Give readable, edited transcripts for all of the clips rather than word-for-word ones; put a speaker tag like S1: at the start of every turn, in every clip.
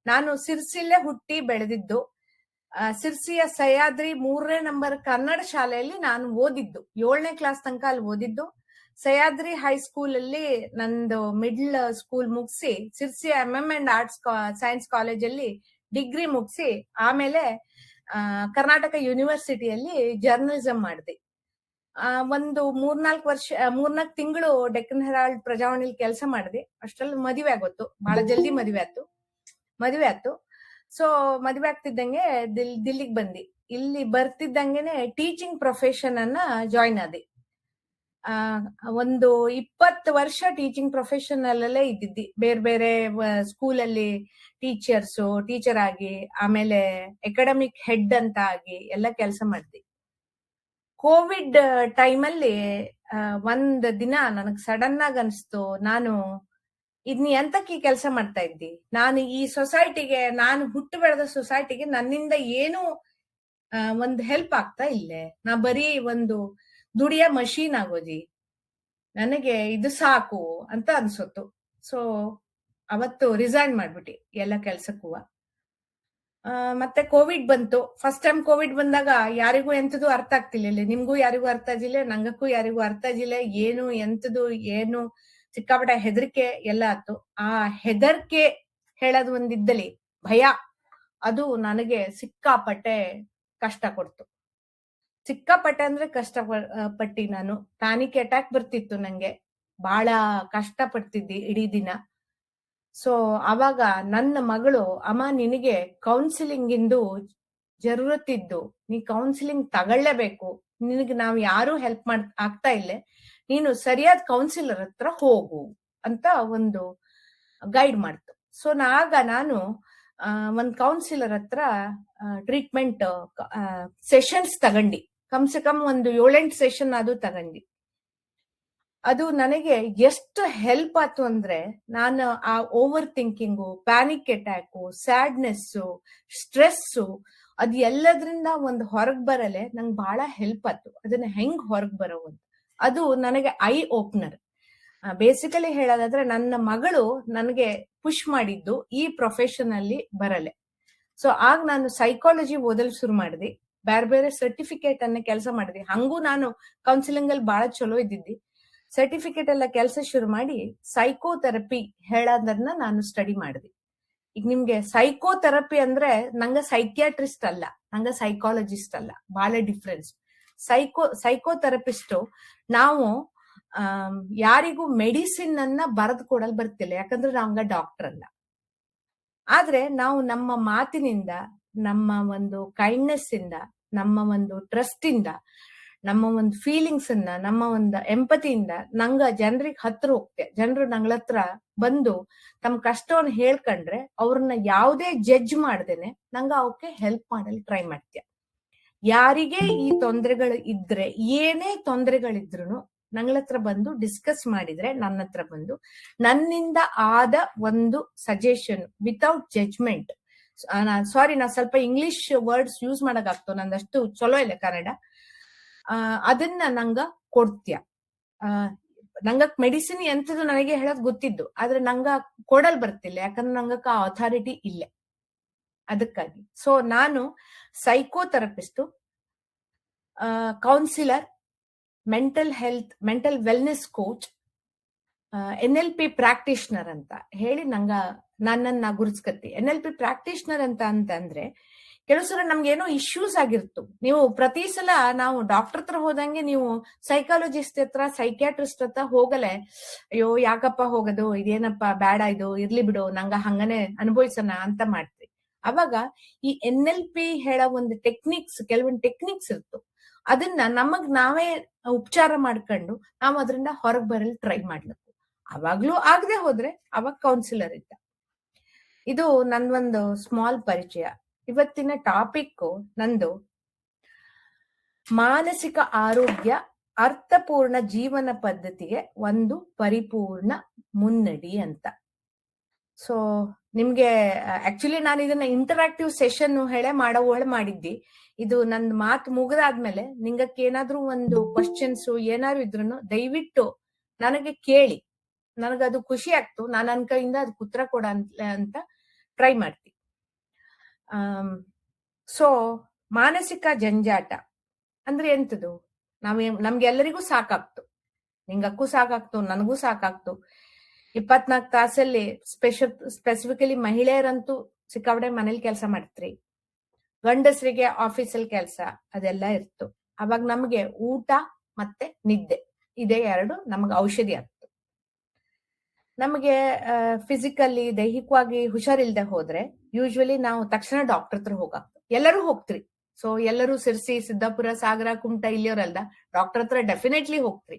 S1: ನಾನು ಸಿರ್ಸಿಲ್ಲೇ ಹುಟ್ಟಿ ಬೆಳೆದಿದ್ದು. ಸಿರ್ಸಿಯ ಸಹ್ಯಾದ್ರಿ 3ನೇ ನಂಬರ್ ಕನ್ನಡ ಶಾಲೆಯಲ್ಲಿ ನಾನು ಓದಿದ್ದು. 7ನೇ ಕ್ಲಾಸ್ ತನಕ ಅಲ್ಲಿ ಓದಿದ್ದು. ಸಹ್ಯಾದ್ರಿ ಹೈಸ್ಕೂಲ್ ಅಲ್ಲಿ ನಂದು ಮಿಡ್ಲ್ ಸ್ಕೂಲ್ ಮುಗಿಸಿ Sirsi MM and arts science ಕಾಲೇಜಲ್ಲಿ ಡಿಗ್ರಿ ಮುಗಿಸಿ ಆಮೇಲೆ ಕರ್ನಾಟಕ ಯೂನಿವರ್ಸಿಟಿಯಲ್ಲಿ ಜರ್ನಲಿಸಂ ಮಾಡಿದೆ. ಒಂದು 3-4 ತಿಂಗಳು ಡೆಕ್ಕನ್ ಹೆರಾಲ್ಡ್ ಪ್ರಜಾವಾಣಿಲಿ ಕೆಲಸ ಮಾಡಿದೆ. ಅಷ್ಟ್ರಲ್ಲಿ ಮದುವೆ ಆಗೋತ್ತು. ಬಹಳ ಜಲ್ದಿ ಮದುವೆ ಆಯ್ತು. ಸೊ ಮದುವೆ ಆಗ್ತಿದ್ದಂಗೆ ದಿಲ್ಲಿಗೆ ಬಂದಿ. ಇಲ್ಲಿ ಬರ್ತಿದ್ದಂಗೆನೆ ಟೀಚಿಂಗ್ ಪ್ರೊಫೆಷನ್ ಅನ್ನ ಜಾಯಿನ್ ಆದೆ. ಒಂದು 20 ವರ್ಷ ಟೀಚಿಂಗ್ ಪ್ರೊಫೆಷನ್ ಅಲ್ಲೇ ಇದ್ದಿದ್ದಿ. ಬೇರೆ ಬೇರೆ ಸ್ಕೂಲಲ್ಲಿ ಟೀಚರ್ ಆಗಿ, ಆಮೇಲೆ ಅಕಾಡೆಮಿಕ್ ಹೆಡ್ ಅಂತ ಆಗಿ ಎಲ್ಲ ಕೆಲಸ ಮಾಡಿದೆ. ಕೋವಿಡ್ ಟೈಮಲ್ಲಿ ಒಂದ್ ದಿನ ನನಗ್ ಸಡನ್ ಆಗಿ ಅನ್ಸ್ತು, ನಾನು ಇದ್ನಿ ಎಂತಕ್ಕೆ ಈ ಕೆಲಸ ಮಾಡ್ತಾ ಇದ್ದಿ? ನಾನು ಈ ಸೊಸೈಟಿಗೆ, ನಾನು ಹುಟ್ಟು ಬೆಳೆದ ಸೊಸೈಟಿಗೆ ನನ್ನಿಂದ ಏನು ಒಂದು ಹೆಲ್ಪ್ ಆಗ್ತಾ ಇಲ್ಲೇ. ನಾ ಬರೀ ಒಂದು ದುಡಿಯ ಮಷೀನ್ ಆಗೋದಿ, ನನಗೆ ಇದು ಸಾಕು ಅಂತ ಅನ್ಸೋತು. ಸೊ ಅವತ್ತು ರಿಸೈನ್ ಮಾಡ್ಬಿಟ್ಟಿ ಎಲ್ಲ ಕೆಲ್ಸಕ್ಕೂ. ಮತ್ತೆ ಕೋವಿಡ್ ಬಂತು. ಫಸ್ಟ್ ಟೈಮ್ ಕೋವಿಡ್ ಬಂದಾಗ ಯಾರಿಗೂ ಎಂತದು ಅರ್ಥ ಆಗ್ತಿಲ್ಲ. ನಿಮ್ಗೂ ಯಾರಿಗೂ ಅರ್ಥ ಆಗಿಲ್ಲ, ನಂಗಕ್ಕೂ ಯಾರಿಗೂ ಅರ್ಥ ಆಗಿಲ್ಲ. ಏನು ಸಿಕ್ಕಾಪಟ್ಟೆ ಹೆದರಿಕೆ ಎಲ್ಲ ಆಯ್ತು. ಆ ಹೆದರಿಕೆ ಹೇಳೋದು ಒಂದಿದ್ದಲ್ಲಿ ಭಯ, ಅದು ನನಗೆ ಸಿಕ್ಕಾಪಟ್ಟೆ ಕಷ್ಟ ಕೊಡ್ತು. ಸಿಕ್ಕಾಪಟ್ಟೆ ಅಂದ್ರೆ ಕಷ್ಟ ಪಟ್ಟಿ. ನಾನು ಪ್ಯಾನಿಕ್ ಅಟ್ಯಾಕ್ ಬರ್ತಿತ್ತು ನಂಗೆ. ಬಹಳ ಕಷ್ಟ ಪಡ್ತಿದ್ದಿ ಇಡೀ ದಿನ. ಸೊ ಅವಾಗ ನನ್ನ ಮಗಳು, ಅಮ್ಮ ನಿನಗೆ ಕೌನ್ಸಿಲಿಂಗ್ ಇಂದು ಜರೂರತ್ತಿದ್ದು, ನೀ ಕೌನ್ಸಿಲಿಂಗ್ ತಗೊಳ್ಳೇಬೇಕು, ನಿನಗೆ ನಾವ್ ಯಾರು ಹೆಲ್ಪ್ ಆಗ್ತಾ ಇಲ್ಲ, ನೀನು ಸರಿಯಾದ ಕೌನ್ಸಿಲರ್ ಹತ್ರ ಹೋಗು ಅಂತ ಒಂದು ಗೈಡ್ ಮಾಡ್ತು. ಸೊ ನಾನು ಒಂದ್ ಕೌನ್ಸಿಲರ್ ಹತ್ರ ಟ್ರೀಟ್ಮೆಂಟ್ ಸೆಷನ್ಸ್ ತಗೊಂಡಿ. ಕಮ್ಸೆ ಕಮ್ ಒಂದು 7-8 ಸೆಷನ್ ಅದು ತಗೊಂಡಿ. ಅದು ನನಗೆ ಎಷ್ಟು ಹೆಲ್ಪ್ ಆಯ್ತು ಅಂದ್ರೆ, ನಾನು ಆ over thinking, panic attack, sadness, stress, ಅದು ಎಲ್ಲದ್ರಿಂದ ಒಂದು ಹೊರಗ್ ಬರಲೆ ನಂಗೆ ಬಹಳ ಹೆಲ್ಪ್ ಆಯ್ತು. ಅದನ್ನ ಹೆಂಗ್ ಹೊರಗ್ ಬರೋದು, ಅದು ನನಗೆ ಐ ಓಪನರ್. ಬೇಸಿಕಲಿ ಹೇಳೋದಾದ್ರೆ ನನ್ನ ಮಗಳು ನನಗೆ ಪುಷ್ ಮಾಡಿದ್ದು ಈ ಪ್ರೊಫೆಷನ್ ಅಲ್ಲಿ ಬರಲೆ. ಸೊ ಆಗ ನಾನು ಸೈಕಾಲಜಿ ಓದಲು ಶುರು ಮಾಡಿದೆ. ಬೇರೆ ಬೇರೆ ಸರ್ಟಿಫಿಕೇಟ್ ಅನ್ನ ಕೆಲಸ ಮಾಡಿದೆ. ಹಂಗೂ ನಾನು ಕೌನ್ಸಿಲಿಂಗ್ ಅಲ್ಲಿ ಬಹಳ ಚಲೋ ಇದ್ದಿದ್ದಿ. ಸರ್ಟಿಫಿಕೇಟ್ ಎಲ್ಲ ಕೆಲಸ ಶುರು ಮಾಡಿ ಸೈಕೋಥೆರಪಿ ಹೇಳೋದನ್ನ ನಾನು ಸ್ಟಡಿ ಮಾಡಿದೆ. ಈಗ ನಿಮ್ಗೆ ಸೈಕೋಥೆರಪಿ ಅಂದ್ರೆ ನಂಗ ಸೈಕಿಯಾಟ್ರಿಸ್ಟ್ ಅಲ್ಲ, ನಂಗ ಸೈಕಾಲಜಿಸ್ಟ್ ಅಲ್ಲ, ಬಹಳ ಡಿಫ್ರೆನ್ಸ್. ಸೈಕೋಥೆರಪಿಸ್ಟ್ ನಾವು ಯಾರಿಗೂ ಮೆಡಿಸಿನ್ ಅನ್ನ ಬರೆದು ಕೊಡಲ್ ಬರ್ತಿಲ್ಲ, ಯಾಕಂದ್ರೆ ನಾವಂಗ ಡಾಕ್ಟರ್ ಅಲ್ಲ. ಆದ್ರೆ ನಾವು ನಮ್ಮ ಮಾತಿನಿಂದ, ನಮ್ಮ ಒಂದು ಕೈಂಡ್ನೆಸ್ ಇಂದ, ನಮ್ಮ ಒಂದು ಟ್ರಸ್ಟ್ ಇಂದ, ನಮ್ಮ ಒಂದು ಫೀಲಿಂಗ್ಸ್ ಅನ್ನ, ನಮ್ಮ ಒಂದು ಎಂಪತಿಯಿಂದ ನಂಗ ಜನರಿಗೆ ಹತ್ರ ಹೋಗ್ತೆ. ಜನರು ನಂಗಳ ಹತ್ರ ಬಂದು ತಮ್ಮ ಕಷ್ಟವನ್ನು ಹೇಳ್ಕೊಂಡ್ರೆ ಅವ್ರನ್ನ ಯಾವುದೇ ಜಡ್ಜ್ ಮಾಡ್ದೇನೆ ನಂಗ ಅವಕ್ಕೆ ಹೆಲ್ಪ್ ಮಾಡಲು ಟ್ರೈ ಮಾಡ್ತೀಯ. ಯಾರಿಗೆ ಈ ತೊಂದರೆಗಳು ಇದ್ರೆ, ಏನೇ ತೊಂದರೆಗಳಿದ್ರು ನಂಗಳ ಹತ್ರ ಬಂದು ಡಿಸ್ಕಸ್ ಮಾಡಿದ್ರೆ, ನನ್ನ ಹತ್ರ ಬಂದು ನನ್ನಿಂದ ಆದ ಒಂದು ಸಜೆಷನ್ ವಿತೌಟ್ ಜಡ್ಜ್ಮೆಂಟ್. ಸಾರಿ, ನಾ ಸ್ವಲ್ಪ ಇಂಗ್ಲಿಷ್ ವರ್ಡ್ಸ್ ಯೂಸ್ ಮಾಡಕ್ ಆಗ್ತೋ, ನಂದಷ್ಟು ಚಲೋ ಇಲ್ಲ ಕನ್ನಡ. ಅದನ್ನ ನಂಗ ಕೊಡ್ತೀಯ. ನಂಗ ಮೆಡಿಸಿನ್ ಎಂತದ್ದು ನನಗೆ ಹೇಳೋದ್ ಗೊತ್ತಿದ್ದು, ಆದ್ರೆ ನಂಗ ಕೊಡಲ್ ಬರ್ತಿಲ್ಲ, ಯಾಕಂದ್ರೆ ನಂಗಕ್ಕ ಅಥಾರಿಟಿ ಇಲ್ಲ. ಅದಕ್ಕಾಗಿ ಸೊ ನಾನು psychotherapist, counsellor, mental wellness coach, NLP practitioner ಅಂತ ಹೇಳಿ ನನ್ನನ್ನ ಗುರುಸ್ಕತ್ತಿ. NLP ಪ್ರಾಕ್ಟೀಷನರ್ ಅಂತಂದ್ರೆ ಕೆಲವು ಸಲ ನಮ್ಗೇನೋ ಇಶ್ಯೂಸ್ ಆಗಿರ್ತು. ನೀವು ಪ್ರತಿ ಸಲ ನಾವು ಡಾಕ್ಟರ್ ಹತ್ರ ಹೋದಂಗೆ ನೀವು ಸೈಕಾಲಜಿಸ್ಟ್ ಹತ್ರ, ಸೈಕ್ಯಾಟ್ರಿಸ್ಟ್ ಹತ್ರ ಹೋಗಲೆ, ಅಯ್ಯೋ ಯಾಕಪ್ಪ ಹೋಗೋದು, ಇದೇನಪ್ಪ ಬೇಡ, ಇದು ಇರ್ಲಿ ಬಿಡು, ನಂಗ ಹಂಗನೆ ಅನುಭವಿಸೋಣ ಅಂತ ಮಾಡ್ತೀವಿ. ಅವಾಗ ಈ NLP ಹೇಳೋ ಒಂದು ಕೆಲವೊಂದು ಟೆಕ್ನಿಕ್ಸ್ ಇರ್ತು. ಅದನ್ನ ನಮಗ್ ನಾವೇ ಉಪಚಾರ ಮಾಡ್ಕೊಂಡು ನಾವು ಅದರಿಂದ ಹೊರಗೆ ಬರಲು ಟ್ರೈ ಮಾಡ್ಬೇಕು. ಅವಾಗ್ಲೂ ಆಗದೆ ಹೋದ್ರೆ ಅವಾಗ ಕೌನ್ಸಿಲರ್ ಇದ್ದ. ಇದು ನಂದೊಂದು ಸ್ಮಾಲ್ ಪರಿಚಯ. ಇವತ್ತಿನ ಟಾಪಿಕ್ ನಂದು ಮಾನಸಿಕ ಆರೋಗ್ಯ, ಅರ್ಥಪೂರ್ಣ ಜೀವನ ಪದ್ಧತಿಗೆ ಒಂದು ಪರಿಪೂರ್ಣ ಮುನ್ನಡಿ ಅಂತ. ಸೊ ನಿಮ್ಗೆ ಆಕ್ಚುಲಿ ನಾನು ಇದನ್ನ ಇಂಟರಾಕ್ಟಿವ್ ಸೆಷನ್ ಮಾಡಿದ್ದಿ. ಇದು ನಂದ್ ಮಾತು ಮುಗಿದಾದ್ಮೇಲೆ ನಿಂಗಕ್ಕೆ ಏನಾದ್ರೂ ಒಂದು ಕ್ವಶನ್ಸ್ ಏನಾದ್ರು ಇದ್ರು ದಯವಿಟ್ಟು ನನಗೆ ಕೇಳಿ. ನನಗದು ಖುಷಿ ಆಗ್ತು. ನಾನು ನನ್ನ ಕೈಯಿಂದ ಅದಕ್ಕೆ ಉತ್ತರ ಕೊಡ ಅಂತ ಟ್ರೈ ಮಾಡ್ತೀನಿ. ಸೊ ಮಾನಸಿಕ ಜಂಜಾಟ ಅಂದ್ರೆ ಎಂತದು? ನಮ್ಗೆಲ್ಲರಿಗೂ ಸಾಕಾಗ್ತು, ನಿಂಗಕ್ಕೂ ಸಾಕಾಗ್ತು, ನನಗೂ ಸಾಕಾಗ್ತು. 24 ತಾಸಲ್ಲಿ ಸ್ಪೆಸಿಫಿಕಲಿ ಮಹಿಳೆಯರಂತೂ ಸಿಕ್ಕಾಪಟ್ಟೆ ಮನೇಲಿ ಕೆಲಸ ಮಾಡ್ತ್ರಿ, ಗಂಡಸರಿಗೆ ಆಫೀಸಲ್ಲಿ ಕೆಲಸ ಅದೆಲ್ಲ ಇತ್ತು. ಅವಾಗ ನಮ್ಗೆ ಊಟ ಮತ್ತೆ ನಿದ್ದೆ ಇದೇ ಎರಡು ನಮ್ಗೆ ಔಷಧಿ ಆಗ್ತು. ನಮಗೆ ಫಿಸಿಕಲಿ ದೈಹಿಕವಾಗಿ ಹುಷಾರಿಲ್ದೆ ಹೋದ್ರೆ ಯೂಶ್ವಲಿ ನಾವು ತಕ್ಷಣ ಡಾಕ್ಟರ್ ಹತ್ರ ಹೋಗಾಕ್ತು. ಎಲ್ಲರೂ ಹೋಗ್ತ್ರಿ. ಸೊ ಎಲ್ಲರೂ ಸಿರ್ಸಿ, ಸಿದ್ದಾಪುರ, ಸಾಗರ, ಕುಮಟಾ ಇಲ್ಲಿಯವರಲ್ದ ಡಾಕ್ಟರ್ ಹತ್ರ ಡೆಫಿನೆಟ್ಲಿ ಹೋಗ್ತ್ರಿ.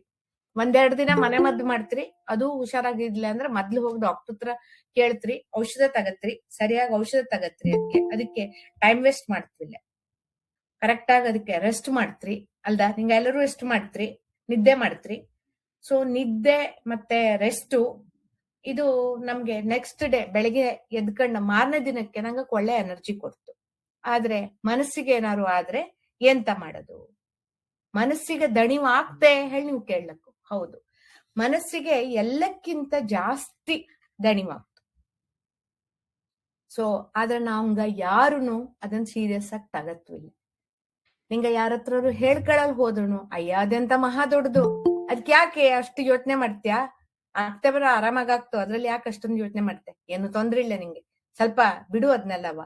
S1: 1-2 ದಿನ ಮನೆ ಮದ್ದು ಮಾಡ್ತ್ರಿ, ಅದು ಹುಷಾರಾಗಿರ್ಲಿಲ್ಲ ಅಂದ್ರೆ ಮೊದ್ಲು ಹೋಗಿ ಡಾಕ್ಟರ್ ಹತ್ರ ಕೇಳ್ತ್ರಿ, ಔಷಧ ತಗತ್ರಿ, ಸರಿಯಾಗಿ ಔಷಧ ತಗತ್ರಿ. ಅದಕ್ಕೆ ಟೈಮ್ ವೇಸ್ಟ್ ಮಾಡ್ತಿಲ್ಲ, ಕರೆಕ್ಟ್ ಆಗಿ ಅದಕ್ಕೆ ರೆಸ್ಟ್ ಮಾಡ್ತ್ರಿ ಅಲ್ದ. ಹಿಂಗ ಎಲ್ಲರೂ ರೆಸ್ಟ್ ಮಾಡ್ತ್ರಿ, ನಿದ್ದೆ ಮಾಡ್ತ್ರಿ. ಸೊ ನಿದ್ದೆ ಮತ್ತೆ ರೆಸ್ಟು ಇದು ನಮ್ಗೆ ನೆಕ್ಸ್ಟ್ ಡೇ ಬೆಳಿಗ್ಗೆ ಎದ್ಕೊಂಡ ಮಾರನೇ ದಿನಕ್ಕೆ ನಂಗೆ ಒಳ್ಳೆ ಎನರ್ಜಿ ಕೊಡ್ತು. ಆದ್ರೆ ಮನಸ್ಸಿಗೆ ಏನಾರು ಆದ್ರೆ ಎಂತ ಮಾಡೋದು? ಮನಸ್ಸಿಗೆ ದಣಿವು ಆಗ್ತೆ ಹೇಳಿ ನೀವು ಕೇಳಕ್ಕು. ಹೌದು, ಮನಸ್ಸಿಗೆ ಎಲ್ಲಕ್ಕಿಂತ ಜಾಸ್ತಿ ದಣಿವಾಗ್ತು. ಸೊ ಆದ್ರೆ ನಾವಂಗ ಯಾರುನು ಅದನ್ನ ಸೀರಿಯಸ್ ಆಗಿ ತಗತ್ವಿಲ್ಲ. ನಿಂಗ ಯಾರತ್ರ ಹೇಳ್ಕೊಳಲ್ ಹೋದ್ರು ಅಯ್ಯ ಅದೆಂತ ಮಹಾ ದೊಡ್ಡದು, ಅದಕ್ಕೆ ಯಾಕೆ ಅಷ್ಟು ಯೋಚನೆ ಮಾಡ್ತೀಯಾ, ಆಗ್ತೇ ಬರೋ ಆರಾಮಾಗ್ತು, ಅದ್ರಲ್ಲಿ ಯಾಕೆ ಅಷ್ಟೊಂದು ಯೋಚನೆ ಮಾಡ್ತೆ, ಏನು ತೊಂದ್ರೆ ಇಲ್ಲ ನಿಂಗೆ, ಸ್ವಲ್ಪ ಬಿಡು ಅದ್ನೆಲ್ಲವ.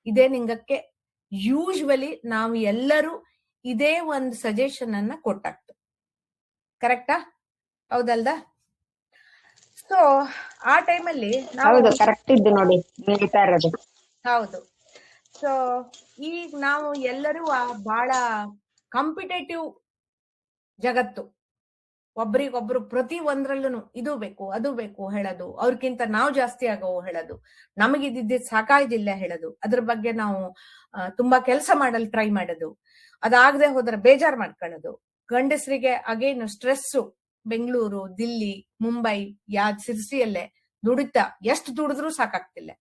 S1: ಇದೇ ನಿಂಗಕ್ಕೆ ಯೂಶ್ವಲಿ ನಾವು ಎಲ್ಲರೂ ಇದೇ ಒಂದು ಸಜೆಷನ್ ಅನ್ನ ಕೊಟ್ಟಾಗ್ತು. ಕರೆಕ್ಟಾ? ಹೌದಲ್ದ? ಸೊ ಆ ಟೈಮಲ್ಲಿ
S2: ಕರೆಕ್ಟ್ ಇದ್ದು ನೋಡಿ
S1: ಹೌದು. ಸೊ ಈಗ ನಾವು ಎಲ್ಲರೂ ಬಹಳ ಕಾಂಪಿಟೇಟಿವ್ ಜಗತ್ತು, ಒಬ್ರಿಗೊಬ್ರು ಪ್ರತಿ ಒಂದ್ರಲ್ಲೂ ಇದು ಬೇಕು ಅದು ಬೇಕು ಹೇಳೋದು, ಅವ್ರಕ್ಕಿಂತ ನಾವು ಜಾಸ್ತಿ ಆಗೋ ಹೇಳೋದು, ನಮಗಿದ್ದಿದ್ದ ಸಾಕಾಗಿಲ್ಲ ಹೇಳೋದು, ಅದ್ರ ಬಗ್ಗೆ ನಾವು ತುಂಬಾ ಕೆಲಸ ಮಾಡಲು ಟ್ರೈ ಮಾಡೋದು, ಅದಾಗದೆ ಹೋದ್ರೆ ಬೇಜಾರ್ ಮಾಡ್ಕೊಳ್ಳೋದು. ಗಂಡಸರಿಗೆ ಅಗೇನು ಸ್ಟ್ರೆಸ್ಸು, ಬೆಂಗಳೂರು, ದಿಲ್ಲಿ, ಮುಂಬೈ, ಸಿರ್ಸಿಯಲ್ಲೇ ದುಡಿತಾ ಎಷ್ಟು ದುಡಿದ್ರೂ ಸಾಕಾಗ್ತಿಲ್ಲ,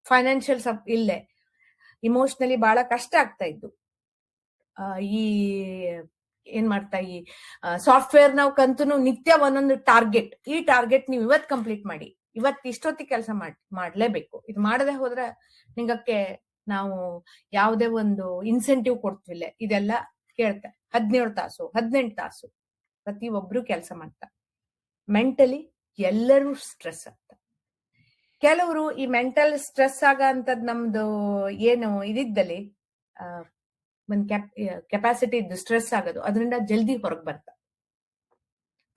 S1: ಫೈನಾನ್ಷಿಯಲ್ ಇಲ್ಲೇ ಇಮೋಷನಲಿ ಬಹಳ ಕಷ್ಟ ಆಗ್ತಾ ಇದ್ದು. ಈ ಏನ್ ಮಾಡ್ತಾ ಈ ಸಾಫ್ಟ್ವೇರ್ ನಾವು ಕಂತೂ ನಿತ್ಯ ಒಂದೊಂದು ಟಾರ್ಗೆಟ್, ಈ ಟಾರ್ಗೆಟ್ ನೀವು ಇವತ್ ಕಂಪ್ಲೀಟ್ ಮಾಡಿ, ಇವತ್ ಇಷ್ಟೊತ್ತಿಗೆ ಕೆಲಸ ಮಾಡ್ಲೇಬೇಕು, ಇದು ಮಾಡದೆ ಹೋದ್ರೆ ನಿಂಗಕ್ಕೆ ನಾವು ಯಾವುದೇ ಒಂದು ಇನ್ಸೆಂಟಿವ್ ಕೊಡ್ತಿಲ್ಲ. ಇದೆಲ್ಲ ಕೇಳ್ತಾ 17 ತಾಸು 18 ತಾಸು ಪ್ರತಿ ಒಬ್ರು ಕೆಲಸ ಮಾಡ್ತಾ ಮೆಂಟಲಿ ಎಲ್ಲರೂ ಸ್ಟ್ರೆಸ್ ಆಗ್ತಾ. ಕೆಲವರು ಈ ಮೆಂಟಲ್ ಸ್ಟ್ರೆಸ್ ಆಗಂತದ್ ನಮ್ದು ಏನು ಇದಿದ್ದಲ್ಲಿ ಒಂದ್ ಕೆಪಾಸಿಟಿ ಇದ್ದು ಸ್ಟ್ರೆಸ್ ಆಗೋದು, ಅದರಿಂದ ಜಲ್ದಿ ಹೊರಗೆ ಬರ್ತಾ.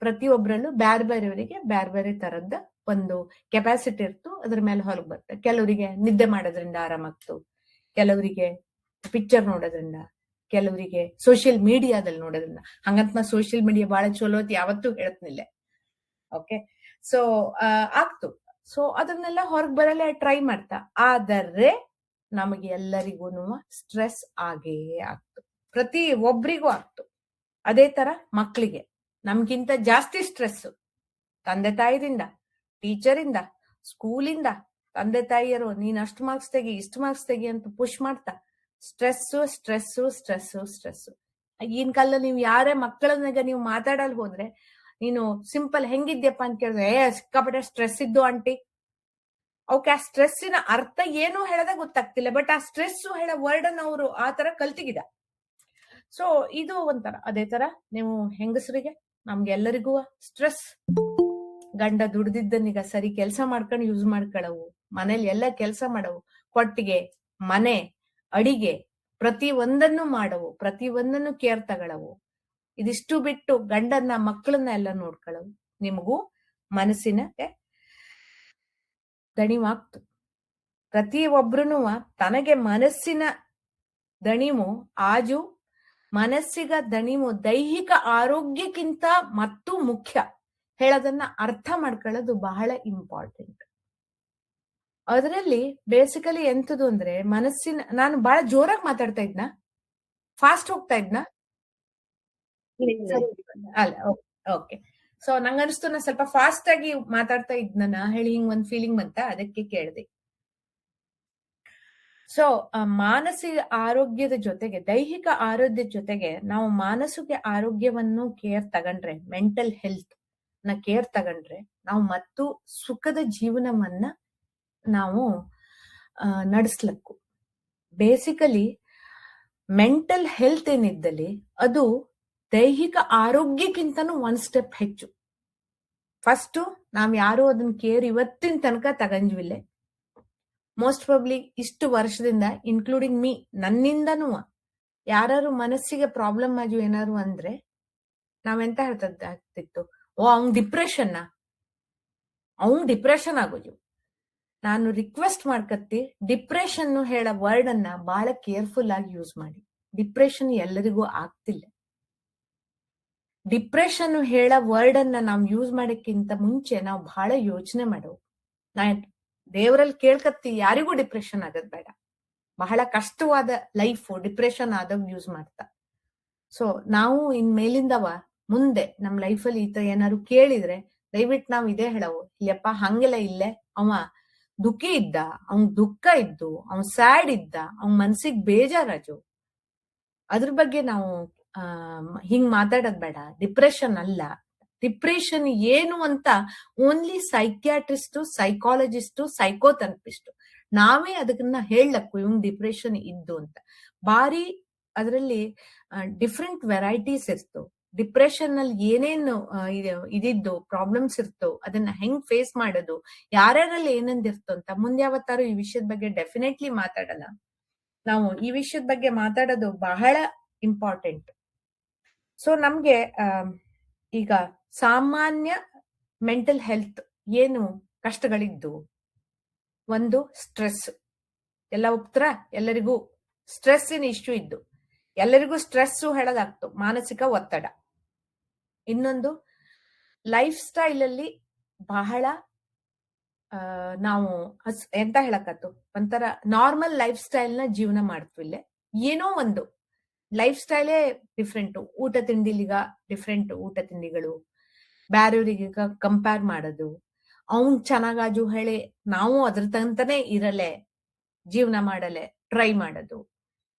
S1: ಪ್ರತಿಯೊಬ್ಬರಲ್ಲೂ ಬ್ಯಾರೆ ಬೇರೆಯವರಿಗೆ ಬ್ಯಾರೆ ಬೇರೆ ತರದ್ದ ಒಂದು ಕೆಪಾಸಿಟಿ ಇರ್ತು, ಅದ್ರ ಮೇಲೆ ಹೊರಗೆ ಬರ್ತಾ. ಕೆಲವರಿಗೆ ನಿದ್ದೆ ಮಾಡೋದ್ರಿಂದ ಆರಾಮಾಗ್ತು, ಕೆಲವರಿಗೆ ಪಿಕ್ಚರ್ ನೋಡೋದ್ರಿಂದ, ಕೆಲವರಿಗೆ ಸೋಷಿಯಲ್ ಮೀಡಿಯಾದಲ್ಲಿ ನೋಡೋದ್ರಿಂದ. ಹಂಗಂತ ನಾ ಸೋಷಿಯಲ್ ಮೀಡಿಯಾ ಬಹಳ ಚಲೋ ಅಂತ ಯಾವತ್ತೂ ಹೇಳ್ತಿಲ್ಲ. Okay, so ಆಗ್ತು. ಸೊ ಅದನ್ನೆಲ್ಲ ಹೊರಗೆ ಬರಲ್ಲ ಟ್ರೈ ಮಾಡ್ತಾ. ಆದರೆ ನಮಗೆ ಎಲ್ಲರಿಗೂ ಸ್ಟ್ರೆಸ್ ಆಗೇ ಆಗ್ತು, ಪ್ರತಿ ಒಬ್ರಿಗೂ ಆಗ್ತು. ಅದೇ ತರ ಮಕ್ಕಳಿಗೆ ನಮ್ಗಿಂತ ಜಾಸ್ತಿ ಸ್ಟ್ರೆಸ್ ತಂದೆ ತಾಯಿದಿಂದ, ಟೀಚರಿಂದ, ಸ್ಕೂಲಿಂದ. ತಂದೆ ತಾಯಿಯರು ನೀನ್ ಅಷ್ಟು ಮಾರ್ಕ್ಸ್ ತೆಗಿ, ಇಷ್ಟು ಮಾರ್ಕ್ಸ್ ತೆಗಿ ಅಂತ ಪುಷ್ ಮಾಡ್ತಾ ಸ್ಟ್ರೆಸ್ಸು ಸ್ಟ್ರೆಸ್ಸು ಸ್ಟ್ರೆಸ್ಸು ಸ್ಟ್ರೆಸ್ಸು. ಈಗಿನ ಕಾಲ ನೀವು ಯಾರೇ ಮಕ್ಕಳನ್ನಾಗ ನೀವು ಮಾತಾಡಲ್ ಹೋದ್ರೆ, ನೀನು ಸಿಂಪಲ್ ಹೆಂಗಿದ್ಯಪ್ಪ ಅಂತ ಕೇಳಿದ್ರೆ ಸಿಕ್ಕಾಪಟ್ಟೆ ಸ್ಟ್ರೆಸ್ ಇದ್ದು ಆಂಟಿ. ಅವಕ್ಕೆ ಆ ಸ್ಟ್ರೆಸ್ಸಿನ ಅರ್ಥ ಏನು ಹೇಳೋದೇ ಗೊತ್ತಾಗ್ತಿಲ್ಲ, ಬಟ್ ಆ ಸ್ಟ್ರೆಸ್ ಹೇಳೋ ವರ್ಡ್ ಅನ್ನ ಅವರು ಆ ತರ ಕಲ್ತಿಗಿದ. ಸೊ ಇದು ಒಂಥರ ಅದೇ ತರ ನೀವು ಹೆಂಗಸರಿಗೆ ನಮ್ಗೆಲ್ಲರಿಗೂ ಸ್ಟ್ರೆಸ್. ಗಂಡ ದುಡ್ದಿದ್ದನ್ನೀಗ ಸರಿ ಕೆಲಸ ಮಾಡ್ಕೊಂಡು ಯೂಸ್ ಮಾಡ್ಕೊಳ್ಳವು, ಮನೇಲಿ ಎಲ್ಲ ಕೆಲಸ ಮಾಡವು, ಕೊಟ್ಟಿಗೆ, ಮನೆ, ಅಡಿಗೆ ಪ್ರತಿ ಒಂದನ್ನು ಮಾಡವು, ಪ್ರತಿ ಒಂದನ್ನು ಕೇರ್ ತಗೊಳವು. ಇದಿಷ್ಟು ಬಿಟ್ಟು ಗಂಡನ್ನ ಮಕ್ಕಳನ್ನ ಎಲ್ಲ ನೋಡ್ಕೊಳ್ಳವು. ನಿಮಗೂ ಮನಸ್ಸಿನ ದಣಿವಾಗ್ತು. ಪ್ರತಿ ಒಬ್ರುನು ತನಗೆ ಮನಸ್ಸಿನ ದಣಿವು ಆಜು, ಮನಸ್ಸಿಗ ದಣಿವು ದೈಹಿಕ ಆರೋಗ್ಯಕ್ಕಿಂತ ಮತ್ತು ಮುಖ್ಯ ಹೇಳೋದನ್ನ ಅರ್ಥ ಮಾಡ್ಕೊಳ್ಳೋದು ಬಹಳ ಇಂಪಾರ್ಟೆಂಟ್. ಅದರಲ್ಲಿ ಬೇಸಿಕಲಿ ಎಂತದು ಅಂದ್ರೆ ಮನಸ್ಸಿನ, ನಾನು ಬಹಳ ಜೋರಾಗಿ ಮಾತಾಡ್ತಾ ಇದ್ನ, ಫಾಸ್ಟ್ ಹೋಗ್ತಾ ಇದ್ನ ಅಲ್ಲ? ಓಕೆ. ಸೊ ನಂಗನ್ಸ್ತು ನಾ ಸ್ವಲ್ಪ ಫಾಸ್ಟ್ ಆಗಿ ಮಾತಾಡ್ತಾ ಇದ್ನ ಹೇಳಿ ಹಿಂಗ್ ಒಂದ್ ಫೀಲಿಂಗ್ ಬಂತ, ಅದಕ್ಕೆ ಕೇಳಿದೆ. ಸೊ ಮಾನಸಿಕ ಆರೋಗ್ಯದ ಜೊತೆಗೆ ದೈಹಿಕ ಆರೋಗ್ಯದ ಜೊತೆಗೆ ನಾವು ಮಾನಸಿಕ ಆರೋಗ್ಯವನ್ನು ಕೇರ್ ತಗೊಂಡ್ರೆ, ಮೆಂಟಲ್ ಹೆಲ್ತ್ ನ ಕೇರ್ ತಗೊಂಡ್ರೆ ನಾವು ಮತ್ತು ಸುಖದ ಜೀವನವನ್ನ ನಾವು ನಡೆಸ್ಲಕ್ಕು. ಬೇಸಿಕಲಿ ಮೆಂಟಲ್ ಹೆಲ್ತ್ ಏನಿದ್ದಲ್ಲಿ ಅದು ದೈಹಿಕ ಆರೋಗ್ಯಕ್ಕಿಂತನೂ 1 ಸ್ಟೆಪ್ ಹೆಚ್ಚು. ಫಸ್ಟ್ ನಾವ್ ಯಾರು ಅದನ್ನ ಕೇರ್ ಇವತ್ತಿನ ತನಕ ತಗಂಜ್ವಿಲ್ಲ. ಮೋಸ್ಟ್ ಪ್ರಾಬ್ಲಿ ಇಷ್ಟು ವರ್ಷದಿಂದ ಇನ್ಕ್ಲೂಡಿಂಗ್ ಮೀ, ನನ್ನಿಂದನೂ ಯಾರು ಮನಸ್ಸಿಗೆ ಪ್ರಾಬ್ಲಮ್ ಆಗಿ ಏನಾರು ಅಂದ್ರೆ ನಾವೆಂತ ಹೇಳ್ತದ್ದಾಗ್ತಿತ್ತು, ಓ ಅವ್ನ್ ಡಿಪ್ರೆಷನ್ ಆಗೋದು. ನಾನು ರಿಕ್ವೆಸ್ಟ್ ಮಾಡ್ಕತ್ತಿ, ಡಿಪ್ರೆಷನ್ ಹೇಳೋ ವರ್ಡ್ ಅನ್ನ ಬಹಳ ಕೇರ್ಫುಲ್ ಆಗಿ ಯೂಸ್ ಮಾಡಿ. ಡಿಪ್ರೆಷನ್ ಎಲ್ಲರಿಗೂ ಆಗ್ತಿಲ್ಲ. ಡಿಪ್ರೆಷನ್ ಹೇಳೋ ವರ್ಡ್ ಅನ್ನ ನಾವು ಯೂಸ್ ಮಾಡಕ್ಕಿಂತ ಮುಂಚೆ ನಾವು ಬಹಳ ಯೋಚನೆ ಮಾಡವು. ನಾ ದೇವರಲ್ಲಿ ಕೇಳ್ಕತ್ತಿ, ಯಾರಿಗೂ ಡಿಪ್ರೆಷನ್ ಆಗದ್ ಬೇಡ. ಬಹಳ ಕಷ್ಟವಾದ ಲೈಫ್ ಡಿಪ್ರೆಷನ್ ಆದಾಗ ಯೂಸ್ ಮಾಡ್ತಾ. ಸೊ ನಾವು ಇನ್ ಮೇಲಿಂದವ ಮುಂದೆ ನಮ್ ಲೈಫಲ್ಲಿ ಈ ತರ ಏನಾದ್ರು ಕೇಳಿದ್ರೆ ದಯವಿಟ್ಟು ನಾವ್ ಇದೇ ಹೇಳವು, ಇಲ್ಲಪ್ಪ ಹಂಗೆಲ್ಲ ಇಲ್ಲೇ ಅವ ದುಃಖಿ ಇದ್ದ, ಅವ್ನ್ ದುಃಖ ಇದ್ದು, ಅವ್ನ್ ಸ್ಯಾಡ್ ಇದ್ದ, ಅವ್ನ್ ಮನ್ಸಿಗ್ ಬೇಜಾರಾಜು, ಅದ್ರ ಬಗ್ಗೆ ನಾವು ಹಿಂಗ್ ಮಾತಾಡೋದ್ ಬೇಡ. ಡಿಪ್ರೆಷನ್ ಅಲ್ಲ. ಡಿಪ್ರೆಷನ್ ಏನು ಅಂತ ಓನ್ಲಿ ಸೈಕ್ಯಾಟ್ರಿಸ್ಟ್, ಸೈಕಾಲಜಿಸ್ಟ್, ಸೈಕೋಥೆರಪಿಸ್ಟ್ ನಾವೇ ಅದನ್ನ ಹೇಳಕ್ಕು ಇವಂಗ್ ಡಿಪ್ರೆಷನ್ ಇದ್ದು ಅಂತ. ಬಾರಿ ಅದರಲ್ಲಿ ಡಿಫ್ರೆಂಟ್ ವೆರೈಟೀಸ್ ಇರ್ತು. ಡಿಪ್ರೆಷನ್ ನಲ್ಲಿ ಏನೇನು ಇದಿದ್ದು ಪ್ರಾಬ್ಲಮ್ಸ್ ಇರ್ತು, ಅದನ್ನ ಹೆಂಗ್ ಫೇಸ್ ಮಾಡೋದು, ಯಾರ್ಯಾರಲ್ಲಿ ಏನಂದಿರ್ತು ಅಂತ ಮುಂದೆ ಯಾವತ್ತಾರು ಈ ವಿಷಯದ ಬಗ್ಗೆ ಡೆಫಿನೆಟ್ಲಿ ಮಾತಾಡೋಣ. ನಾವು ಈ ವಿಷಯದ ಬಗ್ಗೆ ಮಾತಾಡೋದು ಬಹಳ ಇಂಪಾರ್ಟೆಂಟ್. ಸೊ ನಮ್ಗೆ ಈಗ ಸಾಮಾನ್ಯ ಮೆಂಟಲ್ ಹೆಲ್ತ್ ಏನು ಕಷ್ಟಗಳಿದ್ದು, ಒಂದು ಸ್ಟ್ರೆಸ್. ಎಲ್ಲ ಒಪ್ತರ, ಎಲ್ಲರಿಗೂ ಸ್ಟ್ರೆಸ್ಸಿನ ಇಶ್ಯೂ ಇದ್ದು, ಎಲ್ಲರಿಗೂ ಸ್ಟ್ರೆಸ್ ಹೇಳೋದಾಗ್ತು, ಮಾನಸಿಕ ಒತ್ತಡ. ಇನ್ನೊಂದು ಲೈಫ್ ಸ್ಟೈಲ್ ಅಲ್ಲಿ ಬಹಳ ನಾವು ಎಂತ ಹೇಳಕತ್ತು, ಒಂಥರ ನಾರ್ಮಲ್ ಲೈಫ್ ಸ್ಟೈಲ್ ನ ಜೀವನ ಮಾಡ್ತಿಲ್ಲ. ಏನೋ ಒಂದು ಲೈಫ್ ಸ್ಟೈಲೇ ಡಿಫ್ರೆಂಟ್. ಊಟ ತಿಂಡಿಲಿಗ ಡಿಫ್ರೆಂಟ್ ಊಟ ತಿಂಡಿಗಳು, ಬ್ಯಾರೆಯವ್ರಿಗೀಗ ಕಂಪೇರ್ ಮಾಡೋದು. ಅವ್ನ್ ಚೆನ್ನಾಗಾಜು ಹೇಳಿ ನಾವು ಅದ್ರ ತಂತಾನೆ ಇರಲೆ ಜೀವನ ಮಾಡಲೆ ಟ್ರೈ ಮಾಡೋದು.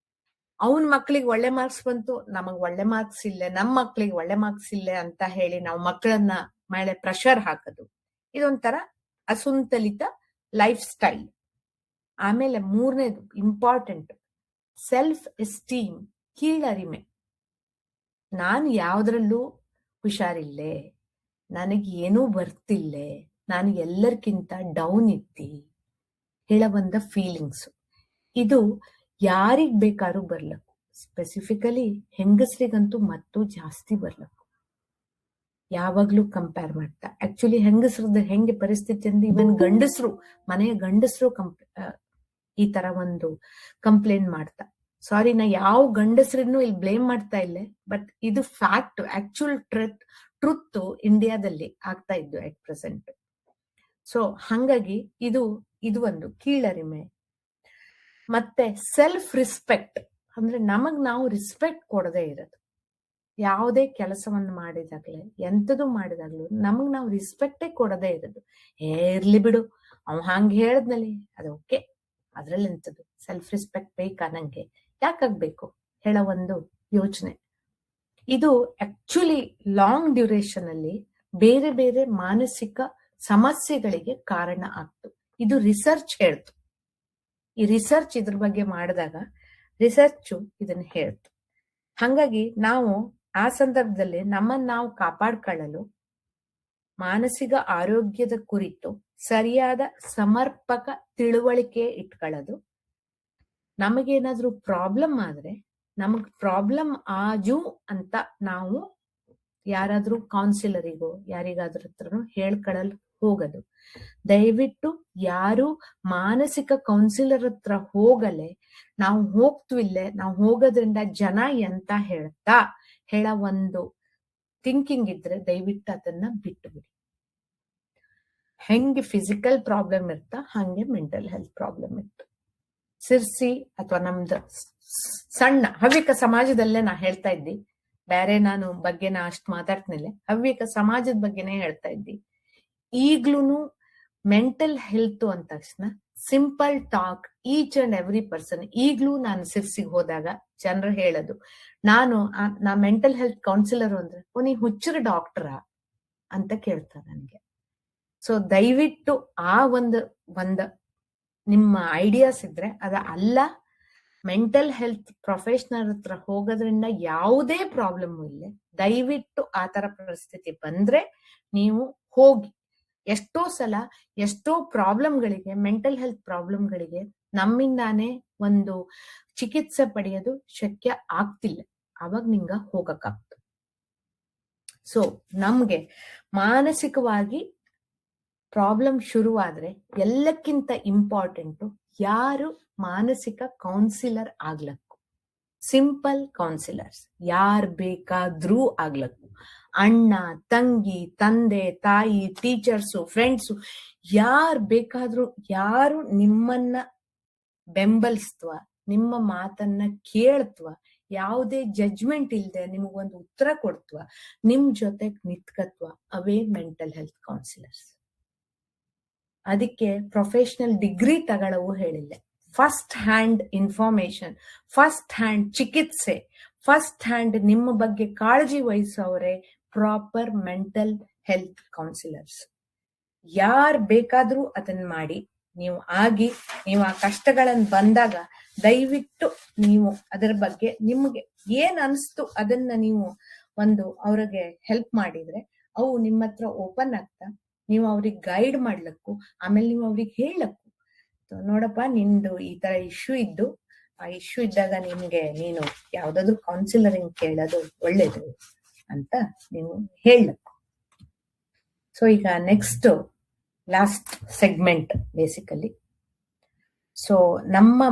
S1: ಅವನ್ ಮಕ್ಳಿಗೆ ಒಳ್ಳೆ ಮಾರ್ಕ್ಸ್ ಬಂತು, ನಮಗ್ ಒಳ್ಳೆ ಮಾರ್ಕ್ಸ್ ಇಲ್ಲ, ನಮ್ ಮಕ್ಳಿಗೆ ಒಳ್ಳೆ ಮಾರ್ಕ್ಸ್ ಇಲ್ಲ ಅಂತ ಹೇಳಿ ನಾವು ಮಕ್ಕಳನ್ನ ಮೇಲೆ ಪ್ರೆಷರ್ ಹಾಕೋದು. ಇದೊಂಥರ ಅಸಂತುಲಿತ ಲೈಫ್ ಸ್ಟೈಲ್. ಆಮೇಲೆ ಮೂರನೇದು ಇಂಪಾರ್ಟೆಂಟ್, ಸೆಲ್ಫ್ ಎಸ್ಟೀಮ್, ಕೀಳರಿಮೆ. ನಾನು ಯಾವ್ದ್ರಲ್ಲೂ ಹುಷಾರಿಲ್ಲೇ, ನನಗ್ ಏನೂ ಬರ್ತಿಲ್ಲೇ, ನಾನು ಎಲ್ಲರ್ಕಿಂತ ಡೌನ್ ಇದ್ದಿ ಹೇಳ ಬಂದ ಫೀಲಿಂಗ್ಸ್. ಇದು ಯಾರಿಗ್ ಬೇಕಾದ್ರೂ ಬರ್ಲಕ್ಕು, ಸ್ಪೆಸಿಫಿಕಲಿ ಹೆಂಗಸ್ರಿಗಂತೂ ಮತ್ತೂ ಜಾಸ್ತಿ ಬರ್ಲಕ್ಕು. ಯಾವಾಗ್ಲೂ ಕಂಪೇರ್ ಮಾಡ್ತಾ. ಆಕ್ಚುಲಿ ಹೆಂಗಸ್ರದ್ದು ಹೆಂಗೆ ಪರಿಸ್ಥಿತಿ ಅಂದ್ರೆ ಇವನ್ ಗಂಡಸ್ರು, ಮನೆಯ ಗಂಡಸ್ರು ಈ ತರ ಒಂದು ಕಂಪ್ಲೇಂಟ್ ಮಾಡ್ತಾ. ಸಾರಿ, ನಾ ಯಾವ ಗಂಡಸ್ರನ್ನು ಇಲ್ಲಿ ಬ್ಲೇಮ್ ಮಾಡ್ತಾ ಇಲ್ಲ, ಬಟ್ ಇದು ಫ್ಯಾಕ್ಟ್, ಆಕ್ಚುಲ್ ಟ್ರುತ್ ಇಂಡಿಯಾದಲ್ಲಿ ಆಗ್ತಾ ಇದ್ದು ಅಟ್ ಪ್ರೆಸೆಂಟ್. ಸೊ ಹಂಗಾಗಿ ಇದು ಒಂದು ಕೀಳರಿಮೆ. ಮತ್ತೆ ಸೆಲ್ಫ್ ರಿಸ್ಪೆಕ್ಟ್ ಅಂದ್ರೆ ನಮಗ್ ನಾವು ರಿಸ್ಪೆಕ್ಟ್ ಕೊಡದೇ ಇರೋದು. ಯಾವುದೇ ಕೆಲಸವನ್ನು ಮಾಡಿದಾಗ್ಲೆ ಎಂತದು ಮಾಡಿದಾಗ್ಲು ನಮಗ್ ನಾವು ರಿಸ್ಪೆಕ್ಟೇ ಕೊಡದೇ ಇರೋದು. ಇರ್ಲಿ ಬಿಡು, ಅವ್ ಹಂಗ ಹೇಳದ್ನಲ್ಲಿ ಅದು ಓಕೆ, ಅದ್ರಲ್ಲಿ ಎಂತದ್ದು, ಸೆಲ್ಫ್ ರಿಸ್ಪೆಕ್ಟ್ ಬೇಕಾ ನಂಗೆ, ಯಾಕಾಗ್ಬೇಕು ಹೇಳೋ ಒಂದು ಯೋಚನೆ. ಇದು ಆಕ್ಚುಲಿ ಲಾಂಗ್ ಡ್ಯೂರೇಷನ್ ಅಲ್ಲಿ ಬೇರೆ ಬೇರೆ ಮಾನಸಿಕ ಸಮಸ್ಯೆಗಳಿಗೆ ಕಾರಣ ಆಗ್ತು. ಇದು ರಿಸರ್ಚ್ ಹೇಳ್ತು. ಈ ರಿಸರ್ಚ್ ಇದ್ರ ಬಗ್ಗೆ ಮಾಡಿದಾಗ ರಿಸರ್ಚು ಇದನ್ನ ಹೇಳ್ತು. ಹಂಗಾಗಿ ನಾವು ಆ ಸಂದರ್ಭದಲ್ಲಿ ನಮ್ಮನ್ನ ನಾವು ಕಾಪಾಡ್ಕೊಳ್ಳಲು ಮಾನಸಿಕ ಆರೋಗ್ಯದ ಕುರಿತು ಸರಿಯಾದ ಸಮರ್ಪಕ ತಿಳುವಳಿಕೆ ಇಟ್ಕೊಳ್ಳೋದು. ನಮಗೇನಾದ್ರೂ ಪ್ರಾಬ್ಲಮ್ ಆದ್ರೆ ನಮಗ್ ಪ್ರಾಬ್ಲಮ್ ಆಜು ಅಂತ ನಾವು ಯಾರಾದ್ರೂ ಕೌನ್ಸಿಲರಿಗೋ ಯಾರಿಗಾದ್ರೂ ಹತ್ರನೂ ಹೇಳ್ಕೊಳ್ಳಲು ಹೋಗೋದು. ದಯವಿಟ್ಟು ಯಾರು ಮಾನಸಿಕ ಕೌನ್ಸಿಲರ್ ಹತ್ರ ಹೋಗಲೆ, ನಾವು ಹೋಗ್ತಿವಿಲ್ಲೇ, ನಾವು ಹೋಗೋದ್ರಿಂದ ಜನ ಎಂತ ಹೇಳ್ತಾ ಹೇಳ ಒಂದು ಥಿಂಕಿಂಗ್ ಇದ್ರೆ ದಯವಿಟ್ಟು ಅದನ್ನ ಬಿಟ್ಟು ಬಿಡಿ. ಹೆಂಗೆ ಫಿಸಿಕಲ್ ಪ್ರಾಬ್ಲಮ್ ಇರ್ತಾ ಹಂಗೆ ಮೆಂಟಲ್ ಹೆಲ್ತ್ ಪ್ರಾಬ್ಲಮ್ ಇತ್ತು. ಸಿರ್ಸಿ ಅಥವಾ ನಮ್ದು ಸಣ್ಣ ಹವ್ಯಕ ಸಮಾಜದಲ್ಲೇ ನಾ ಹೇಳ್ತಾ ಇದ್ದಿ, ಬೇರೆ ನಾನು ಬಗ್ಗೆ ನಾ ಅಷ್ಟ್ ಮಾತಾಡ್ತಿಲ್ಲ, ಹವ್ಯಕ ಸಮಾಜದ ಬಗ್ಗೆನೇ ಹೇಳ್ತಾ ಇದ್ದಿ. ಈಗ್ಲೂನು ಮೆಂಟಲ್ ಹೆಲ್ತ್ ಅಂದ ತಕ್ಷಣ simple talk each and every person. ಈಗ್ಲೂ ನಾನು ಸಿರ್ಸಿಗೆ ಹೋದಾಗ ಜನರು ಹೇಳೋದು, ನಾ ಮೆಂಟಲ್ ಹೆಲ್ತ್ ಕೌನ್ಸಿಲರ್ ಅಂದ್ರೆ ನೀ ಹುಚ್ಚರ ಡಾಕ್ಟರಾ ಅಂತ ಕೇಳ್ತಾರೆ ನನಗೆ. ಸೊ ದಯವಿಟ್ಟು ಆ ಒಂದು ನಿಮ್ಮ ಐಡಿಯಾಸ್ ಇದ್ರೆ ಅದ ಅಲ್ಲ, ಮೆಂಟಲ್ ಹೆಲ್ತ್ ಪ್ರೊಫೆಷನಲ್ ಹತ್ರ ಹೋಗೋದ್ರಿಂದ ಯಾವುದೇ ಪ್ರಾಬ್ಲಮ್ ಇಲ್ಲ. ದಯವಿಟ್ಟು ಆ ತರ ಪರಿಸ್ಥಿತಿ ಬಂದ್ರೆ ನೀವು ಹೋಗಿ. ಎಷ್ಟೋ ಸಲ ಎಷ್ಟೋ ಪ್ರಾಬ್ಲಮ್ಗಳಿಗೆ, ಮೆಂಟಲ್ ಹೆಲ್ತ್ ಪ್ರಾಬ್ಲಮ್ಗಳಿಗೆ ನಮ್ಮಿಂದಾನೇ ಒಂದು ಚಿಕಿತ್ಸೆ ಪಡೆಯೋದು ಶಕ್ಯ ಆಗ್ತಿಲ್ಲ. ಅವಾಗ ನಿಂಗ ಹೋಗಕ್ಕಾಗ್ತದೆ. ಸೊ ನಮ್ಗೆ ಮಾನಸಿಕವಾಗಿ ಪ್ರಾಬ್ಲಮ್ ಶುರುವಾದ್ರೆ ಎಲ್ಲಕ್ಕಿಂತ ಇಂಪಾರ್ಟೆಂಟು ಯಾರು ಮಾನಸಿಕ ಕೌನ್ಸಿಲರ್ ಆಗ್ಲಕ್ಕು. ಸಿಂಪಲ್ ಕೌನ್ಸಿಲರ್ಸ್ ಯಾರ್ ಬೇಕಾದ್ರೂ ಆಗ್ಲಕ್ಕು. ಅಣ್ಣ, ತಂಗಿ, ತಂದೆ, ತಾಯಿ, ಟೀಚರ್ಸು, ಫ್ರೆಂಡ್ಸು, ಯಾರ್ ಬೇಕಾದ್ರೂ, ಯಾರು ನಿಮ್ಮನ್ನ ಬೆಂಬಲಿಸ್ತವ, ನಿಮ್ಮ ಮಾತನ್ನ ಕೇಳ್ತವ, ಯಾವುದೇ ಜಡ್ಜ್ಮೆಂಟ್ ಇಲ್ದೆ ನಿಮಗೊಂದು ಉತ್ತರ ಕೊಡ್ತವ, ನಿಮ್ ಜೊತೆಗ್ ನಿತ್ಕತ್ವ, ಅವೇ ಮೆಂಟಲ್ ಹೆಲ್ತ್ ಕೌನ್ಸಿಲರ್ಸ್. ಅದಕ್ಕೆ ಪ್ರೊಫೆಷನಲ್ ಡಿಗ್ರಿ ತಗೊಳ್ಳವು ಹೇಳಿಲ್ಲ. First hand information, first hand ಚಿಕಿತ್ಸೆ, ಫಸ್ಟ್ ಹ್ಯಾಂಡ್ ನಿಮ್ಮ ಬಗ್ಗೆ ಕಾಳಜಿ ವಹಿಸೋರೆ ಪ್ರಾಪರ್ ಮೆಂಟಲ್ ಹೆಲ್ತ್ ಕೌನ್ಸಿಲರ್ಸ್. ಯಾರ್ ಬೇಕಾದ್ರೂ ಅದನ್ನ ಮಾಡಿ, ನೀವು ಆಗಿ, ನೀವು ಆ ಕಷ್ಟಗಳನ್ನ ಬಂದಾಗ ದಯವಿಟ್ಟು ನೀವು ಅದರ ಬಗ್ಗೆ ನಿಮ್ಗೆ ಏನ್ ಅನ್ಸ್ತು ಅದನ್ನ ನೀವು ಒಂದು ಅವ್ರಿಗೆ ಹೆಲ್ಪ್ ಮಾಡಿದ್ರೆ ಅವು ನಿಮ್ಮ ಹತ್ರ ಓಪನ್ ಆಗ್ತಾ, ನೀವು ಅವ್ರಿಗೆ ಗೈಡ್ ಮಾಡ್ಲಕ್ಕು, ಆಮೇಲೆ ನೀವು ಅವ್ರಿಗೆ ಹೇಳಕ್ಕು, ನೋಡಪ್ಪ ನಿಂದು ಈ ತರ ಇಶ್ಯೂ ಇದ್ದು, ಆ ಇಶ್ಯೂ ಇದ್ದಾಗ ನೀನು ಯಾವ್ದಾದ್ರು ಕೌನ್ಸಿಲರಿಂಗ್ ಕೇಳೋದು ಒಳ್ಳೇದು ಅಂತ ನೀವು ಹೇಳಕ್ಕು. ಸೊ ಈಗ next last segment basically. So ನಮ್ಮ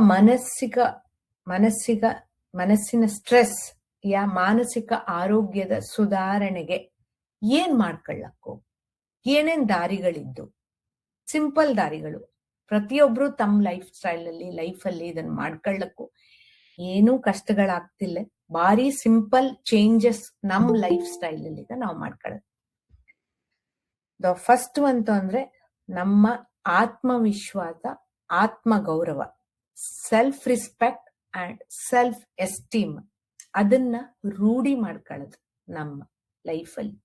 S1: ಮನಸ್ಸಿನ ಸ್ಟ್ರೆಸ್ ಮಾನಸಿಕ ಆರೋಗ್ಯದ ಸುಧಾರಣೆಗೆ ಏನ್ ಮಾಡ್ಕೊಳ್ಳಕ್ಕು, ಏನೇನ್ ದಾರಿಗಳಿದ್ದು, ಸಿಂಪಲ್ ದಾರಿಗಳು. ಪ್ರತಿಯೊಬ್ರು ತಮ್ಮ ಲೈಫಲ್ಲಿ ಇದನ್ನ ಮಾಡ್ಕೊಳ್ಳಕ್ಕು ಏನೂ ಕಷ್ಟಗಳಾಗ್ತಿಲ್ಲ. ಬಾರಿ ಸಿಂಪಲ್ ಚೇಂಜಸ್ ನಮ್ ಲೈಫ್ ಸ್ಟೈಲ್ ಅಲ್ಲಿ ಈಗ ನಾವು ಮಾಡ್ಕೊಳ್ಳೋದು. ದ ಫಸ್ಟ್ ಅಂದ್ರೆ ನಮ್ಮ ಆತ್ಮವಿಶ್ವಾಸ, ಆತ್ಮಗೌರವ, self respect and self esteem, ಅದನ್ನ ರೂಢಿ ಮಾಡ್ಕೊಳ್ಳೋದು ನಮ್ಮ ಲೈಫಲ್ಲಿ.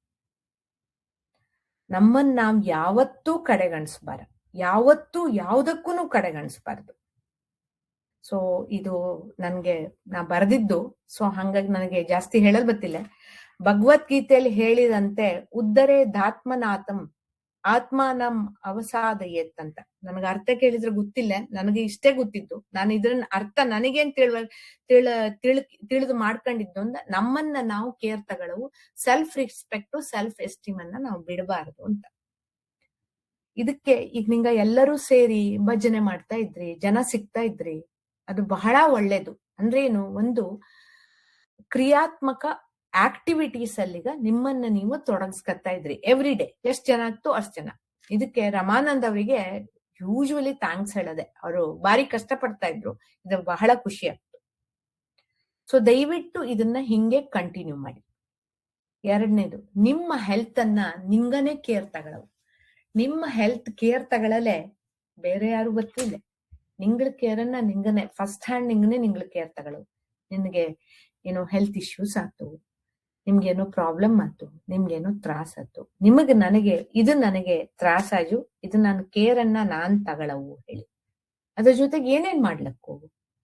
S1: ನಮ್ಮನ್ನ ನಾವ್ ಯಾವತ್ತೂ ಕಡೆಗಣಿಸ್ಬಾರ, ಯಾವತ್ತೂ ಯಾವ್ದಕ್ಕೂ ಕಡೆಗಣಿಸ್ಬಾರ್ದು. ಸೊ ಇದು ನಾ ಬರೆದಿದ್ದು, ಸೊ ಹಂಗಾಗಿ ನನಗೆ ಜಾಸ್ತಿ ಹೇಳಲ್ ಗೊತ್ತಿಲ್ಲ. ಭಗವದ್ಗೀತೆಯಲ್ಲಿ ಹೇಳಿದಂತೆ ಉದ್ದರೆ ಧಾತ್ಮನಾಥಂ ಆತ್ಮಾನಂ ಅವಸಾದಯೇತ್ ಅಂತ. ನನಗೆ ಅರ್ಥ ಕೇಳಿದ್ರೆ ಗೊತ್ತಿಲ್ಲ, ನನಗೆ ಇಷ್ಟೇ ಗೊತ್ತಿದ್ದು. ನಾನು ಇದ್ರನ್ನ ಅರ್ಥ ನನಗೇನ್ ತಿಳಿದು ಮಾಡ್ಕೊಂಡಿದ್ದು ಅಂದ, ನಮ್ಮನ್ನ ನಾವು ಕೇರ್ ತಗೊಳ್ಳವು, ಸೆಲ್ಫ್ ರೆಸ್ಪೆಕ್ಟ್, ಸೆಲ್ಫ್ ಎಸ್ಟೀಮ್ ಅನ್ನ ನಾವು ಬಿಡಬಾರದು ಅಂತ. ಇದಕ್ಕೆ ಈಗ ನಿಂಗ ಎಲ್ಲರೂ ಸೇರಿ ಭಜನೆ ಮಾಡ್ತಾ ಇದ್ರಿ, ಜನ ಸಿಗ್ತಾ ಇದ್ರಿ, ಅದು ಬಹಳ ಒಳ್ಳೇದು. ಅಂದ್ರೆ ಏನು, ಒಂದು ಕ್ರಿಯಾತ್ಮಕ ಆಕ್ಟಿವಿಟೀಸ್ ಅಲ್ಲಿಗ ನಿಮ್ಮನ್ನ ನೀವು ತೊಡಗಿಸ್ಕೊತಾ ಇದ್ರಿ ಎವ್ರಿ ಡೇ. ಎಷ್ಟ್ ಜನ ಆಗ್ತು ಅಷ್ಟ್ ಜನ. ಇದಕ್ಕೆ ರಮಾನಂದ್ ಅವರಿಗೆ ಯೂಶುವಲಿ ಥ್ಯಾಂಕ್ಸ್ ಹೇಳದೆ, ಅವರು ಬಾರಿ ಕಷ್ಟ ಪಡ್ತಾ ಇದ್ರು. ಇದು ಬಹಳ ಖುಷಿ ಆಗ್ತು. ಸೊ ದಯವಿಟ್ಟು ಇದನ್ನ ಹಿಂಗೆ ಕಂಟಿನ್ಯೂ ಮಾಡಿ. ಎರಡನೇದು, ನಿಮ್ಮ ಹೆಲ್ತ್ ಅನ್ನ ನಿಂಗನೆ ಕೇರ್ ತಗೊಳ್ಳವು. ನಿಮ್ಮ ಹೆಲ್ತ್ ಕೇರ್ ತಗೊಳ್ಳಲೆ ಬೇರೆ ಯಾರು ಗೊತ್ತಿಲ್ಲ. ನಿಂಗಳ ಕೇರನ್ನ ನಿಂಗನೆ ಫಸ್ಟ್ ಹ್ಯಾಂಡ್ ನಿಂಗಳ ಕೇರ್ ತಗೊಳ್ಳವು. ನಿನ್ಗೆ ಏನೋ ಹೆಲ್ತ್ ಇಶ್ಯೂಸ್ ಆಯ್ತು, ನಿಮ್ಗೇನೋ ಪ್ರಾಬ್ಲಮ್ ಆಯ್ತು, ನಿಮ್ಗೇನೋ ತ್ರಾಸ ಆಯ್ತು, ನನಗೆ ತ್ರಾಸ ಆಜು, ಇದು ನನ್ನ ಕೇರ್ ಅನ್ನ ನಾನ್ ತಗೊಳ್ಳವು ಹೇಳಿ. ಅದ್ರ ಜೊತೆಗೆ ಏನೇನ್ ಮಾಡ್ಲಕ್ಕು,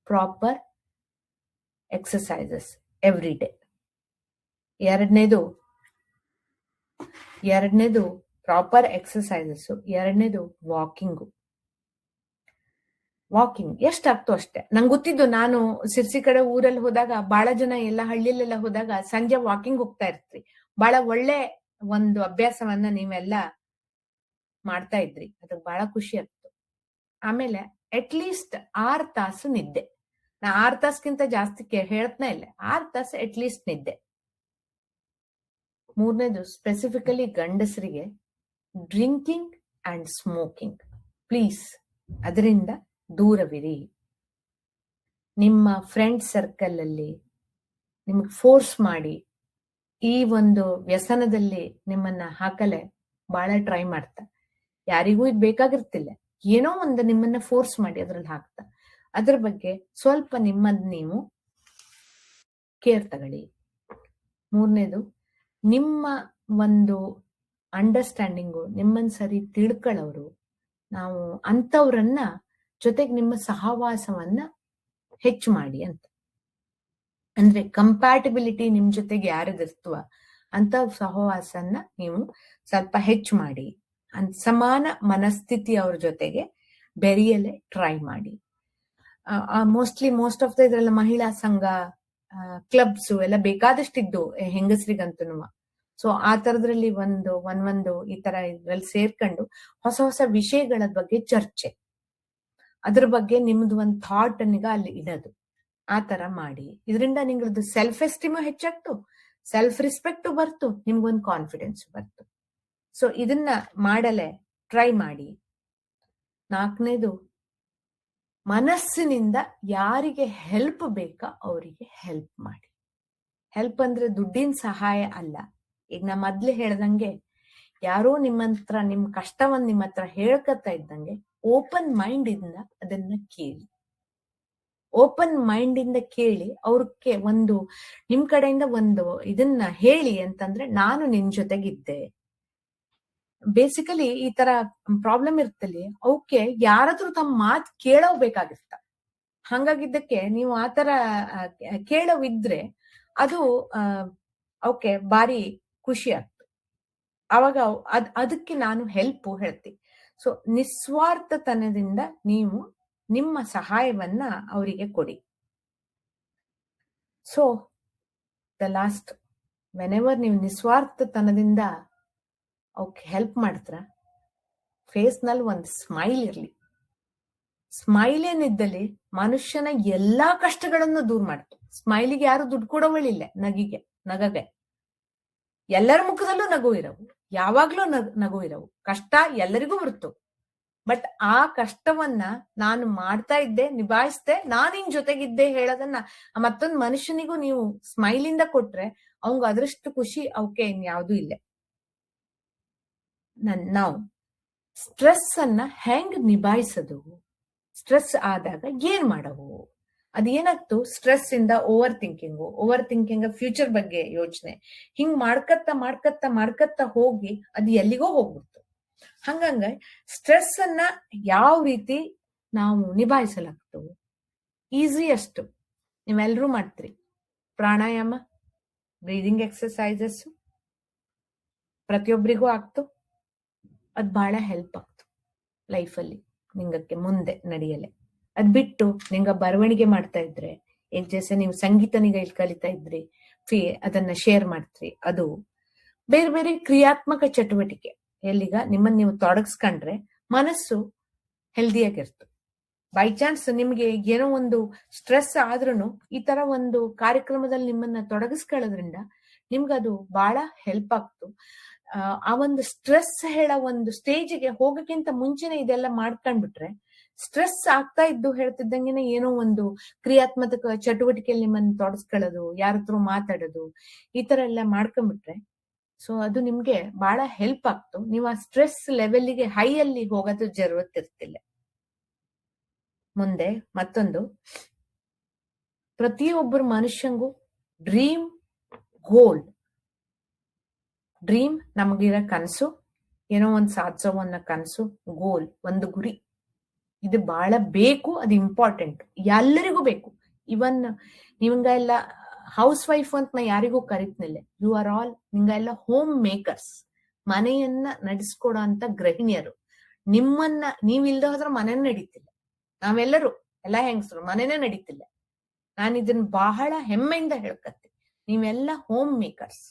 S1: ಪ್ರಾಪರ್ ಎಕ್ಸಸೈಸಸ್ ಎವ್ರಿ ಡೇ. ಎರಡನೇದು ಪ್ರಾಪರ್ ಎಕ್ಸಸೈಸಸ್. ಎರಡನೇದು ವಾಕಿಂಗ್ ಎಷ್ಟಾಗ್ತೋ ಅಷ್ಟೇ. ನಂಗೆ ಗೊತ್ತಿದ್ದು, ನಾನು ಸಿರ್ಸಿ ಕಡೆ ಊರಲ್ಲಿ ಹೋದಾಗ ಬಹಳ ಜನ ಎಲ್ಲ ಹಳ್ಳಿಲೆಲ್ಲ ಹೋದಾಗ ಸಂಜೆ ವಾಕಿಂಗ್ ಹೋಗ್ತಾ ಇರ್ತ್ರಿ. ಬಹಳ ಒಳ್ಳೆ ಒಂದು ಅಭ್ಯಾಸವನ್ನ ನೀವೆಲ್ಲ ಮಾಡ್ತಾ ಇದ್ರಿ, ಅದಕ್ಕೆ ಬಹಳ ಖುಷಿ ಆಗ್ತು. ಆಮೇಲೆ ಅಟ್ಲೀಸ್ಟ್ 6 ತಾಸು ನಿದ್ದೆ. ನಾ 6 ತಾಸ್ಗಿಂತ ಜಾಸ್ತಿ ಹೇಳ್ತಾನೆ ಇಲ್ಲ, 6 ತಾಸು ಅಟ್ಲೀಸ್ಟ್ ನಿದ್ದೆ. ಮೂರನೇದು, ಸ್ಪೆಸಿಫಿಕಲಿ ಗಂಡಸರಿಗೆ ಡ್ರಿಂಕಿಂಗ್ ಅಂಡ್ ಸ್ಮೋಕಿಂಗ್, ಪ್ಲೀಸ್ ಅದರಿಂದ ದೂರವಿರಿ. ನಿಮ್ಮ ಫ್ರೆಂಡ್ ಸರ್ಕಲ್ ಅಲ್ಲಿ ನಿಮಗೆ ಫೋರ್ಸ್ ಮಾಡಿ ಈ ಒಂದು ವ್ಯಸನದಲ್ಲಿ ನಿಮ್ಮನ್ನ ಹಾಕಲೆ ಬಹಳ ಟ್ರೈ ಮಾಡ್ತಾ, ಯಾರಿಗೂ ಇದು ಬೇಕಾಗಿರ್ತಿಲ್ಲ, ಏನೋ ಒಂದು ನಿಮ್ಮನ್ನ ಫೋರ್ಸ್ ಮಾಡಿ ಅದ್ರಲ್ಲಿ ಹಾಕ್ತಾ. ಅದ್ರ ಬಗ್ಗೆ ಸ್ವಲ್ಪ ನಿಮ್ಮನ್ನ ನೀವು ಕೇರ್ ತಗೊಳ್ಳಿ. ಮೂರನೇದು, ನಿಮ್ಮ ಒಂದು ಅಂಡರ್ಸ್ಟ್ಯಾಂಡಿಂಗು, ನಿಮ್ಮನ್ನ ಸರಿ ತಿಳ್ಕೊಳ್ಳೋರು, ನಾವು ಅಂಥವ್ರನ್ನ ಜೊತೆಗೆ ನಿಮ್ಮ ಸಹವಾಸವನ್ನ ಹೆಚ್ಚು ಮಾಡಿ ಅಂತ. ಅಂದ್ರೆ ಕಂಪ್ಯಾಟಿಬಿಲಿಟಿ ನಿಮ್ ಜೊತೆಗೆ ಯಾರಿದಿರ್ತವ ಅಂತ ಸಹವಾಸನ ನೀವು ಸ್ವಲ್ಪ ಹೆಚ್ಚು ಮಾಡಿ, ಸಮಾನ ಮನಸ್ಥಿತಿ ಅವ್ರ ಜೊತೆಗೆ ಬೆರೆಯಲೆ ಟ್ರೈ ಮಾಡಿ. ಮೋಸ್ಟ್ ಆಫ್ ದ ಇದ್ರೆಲ್ಲ ಮಹಿಳಾ ಸಂಘ, ಕ್ಲಬ್ಸ್ ಎಲ್ಲ ಬೇಕಾದಷ್ಟಿದ್ದು ಹೆಂಗಸ್ರಿಗಂತೂ. ಸೊ ಆ ತರದ್ರಲ್ಲಿ ಒಂದು ಈ ತರ ಇದ್ರಲ್ಲಿ ಸೇರ್ಕೊಂಡು ಹೊಸ ಹೊಸ ವಿಷಯಗಳ ಬಗ್ಗೆ ಚರ್ಚೆ, ಅದ್ರ ಬಗ್ಗೆ ನಿಮ್ದು ಒಂದು ಥಾಟ್ ಅನ್ನೀಗ ಅಲ್ಲಿ ಇಡೋದು, ಆ ತರ ಮಾಡಿ. ಇದರಿಂದ ನಿಮ್ದು ಸೆಲ್ಫ್ ಎಸ್ಟೀಮು ಹೆಚ್ಚಾಗ್ತು, ಸೆಲ್ಫ್ ರೆಸ್ಪೆಕ್ಟ್ ಬರ್ತು, ನಿಮ್ಗೊಂದು ಕಾನ್ಫಿಡೆನ್ಸ್ ಬರ್ತು. ಸೊ ಇದನ್ನ ಮಾಡಲೆ ಟ್ರೈ ಮಾಡಿ. 4ನೇದು, ಮನಸ್ಸಿನಿಂದ ಯಾರಿಗೆ ಹೆಲ್ಪ್ ಬೇಕಾ ಅವರಿಗೆ ಹೆಲ್ಪ್ ಮಾಡಿ. ಹೆಲ್ಪ್ ಅಂದ್ರೆ ದುಡ್ಡಿನ ಸಹಾಯ ಅಲ್ಲ. ಈಗ ನಾ ಮೊದ್ಲು ಹೇಳ್ದಂಗೆ, ಯಾರೋ ನಿಮ್ ಕಷ್ಟವನ್ನ ನಿಮ್ಮ ಹತ್ರ ಹೇಳ್ಕತ್ತಾ ಇದ್ದಂಗೆ ಓಪನ್ ಮೈಂಡ್ ಇಂದ ಅದನ್ನ ಕೇಳಿ. ಓಪನ್ ಮೈಂಡ್ ಇಂದ ಕೇಳಿ ಅವ್ರಿಗೆ ನಿಮ್ ಕಡೆಯಿಂದ ಇದನ್ನ ಹೇಳಿ ಅಂತಂದ್ರೆ, ನಾನು ನಿನ್ ಜೊತೆಗಿದ್ದೆ. ಬೇಸಿಕಲಿ ಈ ತರ ಪ್ರಾಬ್ಲಮ್ ಇರ್ತಲ್ಲಿ ಅವಕ್ಕೆ ಯಾರಾದ್ರೂ ತಮ್ಮ ಮಾತು ಕೇಳೋಬೇಕಾಗಿರ್ತ. ಹಂಗಾಗಿದ್ದಕ್ಕೆ ನೀವು ಆತರ ಕೇಳೋವಿದ್ರೆ ಅದು ಅವಕ್ಕೆ ಬಾರಿ ಖುಷಿ ಆಗ್ತದೆ. ಅವಾಗ ಅದಕ್ಕೆ ನಾನು ಹೆಲ್ಪ್ ಹೇಳ್ತೀನಿ. ಸೊ ನಿಸ್ವಾರ್ಥತನದಿಂದ ನೀವು ನಿಮ್ಮ ಸಹಾಯವನ್ನ ಅವರಿಗೆ ಕೊಡಿ. ಸೊ ದ ಲಾಸ್ಟ್, ವೆನೆವರ್ ನೀವು ನಿಸ್ವಾರ್ಥತನದಿಂದ ಅವಕ್ಕೆ ಹೆಲ್ಪ್ ಮಾಡ್ತಾರ, ಫೇಸ್ ನಲ್ಲಿ ಒಂದು ಸ್ಮೈಲ್ ಇರ್ಲಿ. ಸ್ಮೈಲ್ ಏನಿದ್ದಲ್ಲಿ ಮನುಷ್ಯನ ಎಲ್ಲಾ ಕಷ್ಟಗಳನ್ನು ದೂರ ಮಾಡ್ತು. ಸ್ಮೈಲಿಗೆ ಯಾರು ದುಡ್ಡು ಕೊಡೋಗಳಿಲ್ಲ, ನಗಗೆ ಎಲ್ಲರ ಮುಖದಲ್ಲೂ ನಗು ಇರವು, ಯಾವಾಗ್ಲೂ ನಗು ಇರವು. ಕಷ್ಟ ಎಲ್ಲರಿಗೂ ಬರುತ್ತು, ಬಟ್ ಆ ಕಷ್ಟವನ್ನ ನಾನು ಮಾಡ್ತಾ ಇದ್ದೆ, ನಿಭಾಯಿಸ್ದೆ, ನಾನಿನ್ ಜೊತೆಗಿದ್ದೆ ಹೇಳೋದನ್ನ ಮತ್ತೊಂದು ಮನುಷ್ಯನಿಗೂ ನೀವು ಸ್ಮೈಲಿಂದ ಕೊಟ್ರೆ ಅವಂಗ ಅದರಷ್ಟು ಖುಷಿ ಅವಕ್ಕೆ ಇನ್ಯಾವುದೂ ಇಲ್ಲ. ನಾವು ಸ್ಟ್ರೆಸ್ ಅನ್ನ ಹೆಂಗ್ ನಿಭಾಯಿಸೋದು, ಸ್ಟ್ರೆಸ್ ಆದಾಗ ಏನ್ ಮಾಡವು, ಅದೇನಾಗ್ತು, ಸ್ಟ್ರೆಸ್ ಇಂದ ಓವರ್ ಥಿಂಕಿಂಗ್ ಫ್ಯೂಚರ್ ಬಗ್ಗೆ ಯೋಚನೆ, ಹಿಂಗ್ ಮಾಡ್ಕತ್ತ ಹೋಗಿ ಅದು ಎಲ್ಲಿಗೋ ಹೋಗ್ಬಿಡ್ತು. ಹಂಗಂಗ ಸ್ಟ್ರೆಸ್ ಅನ್ನ ಯಾವ ರೀತಿ ನಾವು ನಿಭಾಯಿಸಲಾಗ್ತವು? ಈಸಿಯಸ್ಟ್ ನೀವೆಲ್ಲರೂ ಮಾಡ್ತೀರಿ, ಪ್ರಾಣಾಯಾಮ, ಬ್ರೀದಿಂಗ್ ಎಕ್ಸರ್ಸೈಸಸ್ ಪ್ರತಿಯೊಬ್ಬರಿಗೂ ಆಗ್ತು. ಅದ್ ಬಹಳ ಹೆಲ್ಪ್ ಆಗ್ತು ಲೈಫಲ್ಲಿ ನಿಂಗಕ್ಕೆ ಮುಂದೆ ನಡೆಯಲೆ. ಅದ್ ಬಿಟ್ಟು ನಿಂಗ ಬರವಣಿಗೆ ಮಾಡ್ತಾ ಇದ್ರೆ, ಜೊತೆ ನೀವು ಸಂಗೀತನಿಗೆ ಕಲಿತಾ ಇದ್ರಿ, ಅದನ್ನ ಶೇರ್ ಮಾಡ್ತೀರಿ. ಅದು ಬೇರೆ ಬೇರೆ ಕ್ರಿಯಾತ್ಮಕ ಚಟುವಟಿಕೆ ಎಲ್ಲಿಗ ನಿಮ್ಮನ್ನ ನೀವು ತೊಡಗಿಸ್ಕೊಂಡ್ರೆ ಮನಸ್ಸು ಹೆಲ್ದಿಯಾಗಿರ್ತು. ಬೈ ಚಾನ್ಸ್ ನಿಮ್ಗೆ ಏನೋ ಒಂದು ಸ್ಟ್ರೆಸ್ ಆದ್ರೂ ಈ ತರ ಒಂದು ಕಾರ್ಯಕ್ರಮದಲ್ಲಿ ನಿಮ್ಮನ್ನ ತೊಡಗಿಸ್ಕೊಳ್ಳೋದ್ರಿಂದ ನಿಮ್ಗದು ಬಹಳ ಹೆಲ್ಪ್ ಆಗ್ತು. ಆ ಒಂದು ಸ್ಟ್ರೆಸ್ ಹೇಳೋ ಒಂದು ಸ್ಟೇಜಿಗೆ ಹೋಗಕ್ಕಿಂತ ಮುಂಚೆನೆ ಇದೆಲ್ಲ ಮಾಡ್ಕೊಂಡ್ಬಿಟ್ರೆ, ಸ್ಟ್ರೆಸ್ ಆಗ್ತಾ ಇದ್ದು ಹೇಳ್ತಿದ್ದಂಗೆನೆ ಏನೋ ಒಂದು ಕ್ರಿಯಾತ್ಮಕ ಚಟುವಟಿಕೆಯಲ್ಲಿ ನಿಮ್ಮನ್ನ ತೊಡಸ್ಕೊಳ್ಳೋದು, ಯಾರ ಹತ್ರ ಮಾತಾಡೋದು, ಈ ತರ ಎಲ್ಲ ಮಾಡ್ಕೊಂಡ್ಬಿಟ್ರೆ ಸೊ ಅದು ನಿಮ್ಗೆ ಬಹಳ ಹೆಲ್ಪ್ ಆಗ್ತು. ನೀವು ಆ ಸ್ಟ್ರೆಸ್ ಲೆವೆಲ್ಗೆ ಹೈಯಲ್ಲಿ ಹೋಗೋದು ಜರುರತ್ ಇರ್ತಿಲ್ಲ. ಮುಂದೆ ಮತ್ತೊಂದು, ಪ್ರತಿಯೊಬ್ಬರ ಮನುಷ್ಯಂಗೂ ಡ್ರೀಮ್ ನಮಗಿರೋ ಕನಸು, ಏನೋ ಒಂದು ಸಾಧಿಸೋ ಒಂದು ಕನಸು, ಗೋಲ್, ಒಂದು ಗುರಿ, ಇದು ಬಹಳ ಬೇಕು. ಅದು ಇಂಪಾರ್ಟೆಂಟ್, ಎಲ್ಲರಿಗೂ ಬೇಕು. ಇವನ್ ನಿಮ್ಗೆಲ್ಲ ಹೌಸ್ ವೈಫ್ ಅಂತ ನಾ ಯಾರಿಗೂ ಕರಿತ್ನಿಲ್ಲ, ಯು ಆರ್ ಆಲ್, ನಿಮ್ಗೆಲ್ಲ ಹೋಮ್ ಮೇಕರ್ಸ್, ಮನೆಯನ್ನ ನಡೆಸ್ಕೊಡೋ ಅಂತ ಗೃಹಿಣಿಯರು. ನಿಮ್ಮನ್ನ ನೀವಿಲ್ದ ಹೋದ್ರೆ ಮನೆ ನಡೀತಿಲ್ಲ. ನಾವೆಲ್ಲರೂ ಎಲ್ಲಾ ಹೆಂಗಸರು ಮನೆನೇ ನಡೀತಿಲ್ಲ. ನಾನು ಇದನ್ನ ಬಹಳ ಹೆಮ್ಮೆಯಿಂದ ಹೇಳ್ಕತ್ತೀನಿ, ನೀವೆಲ್ಲ home makers.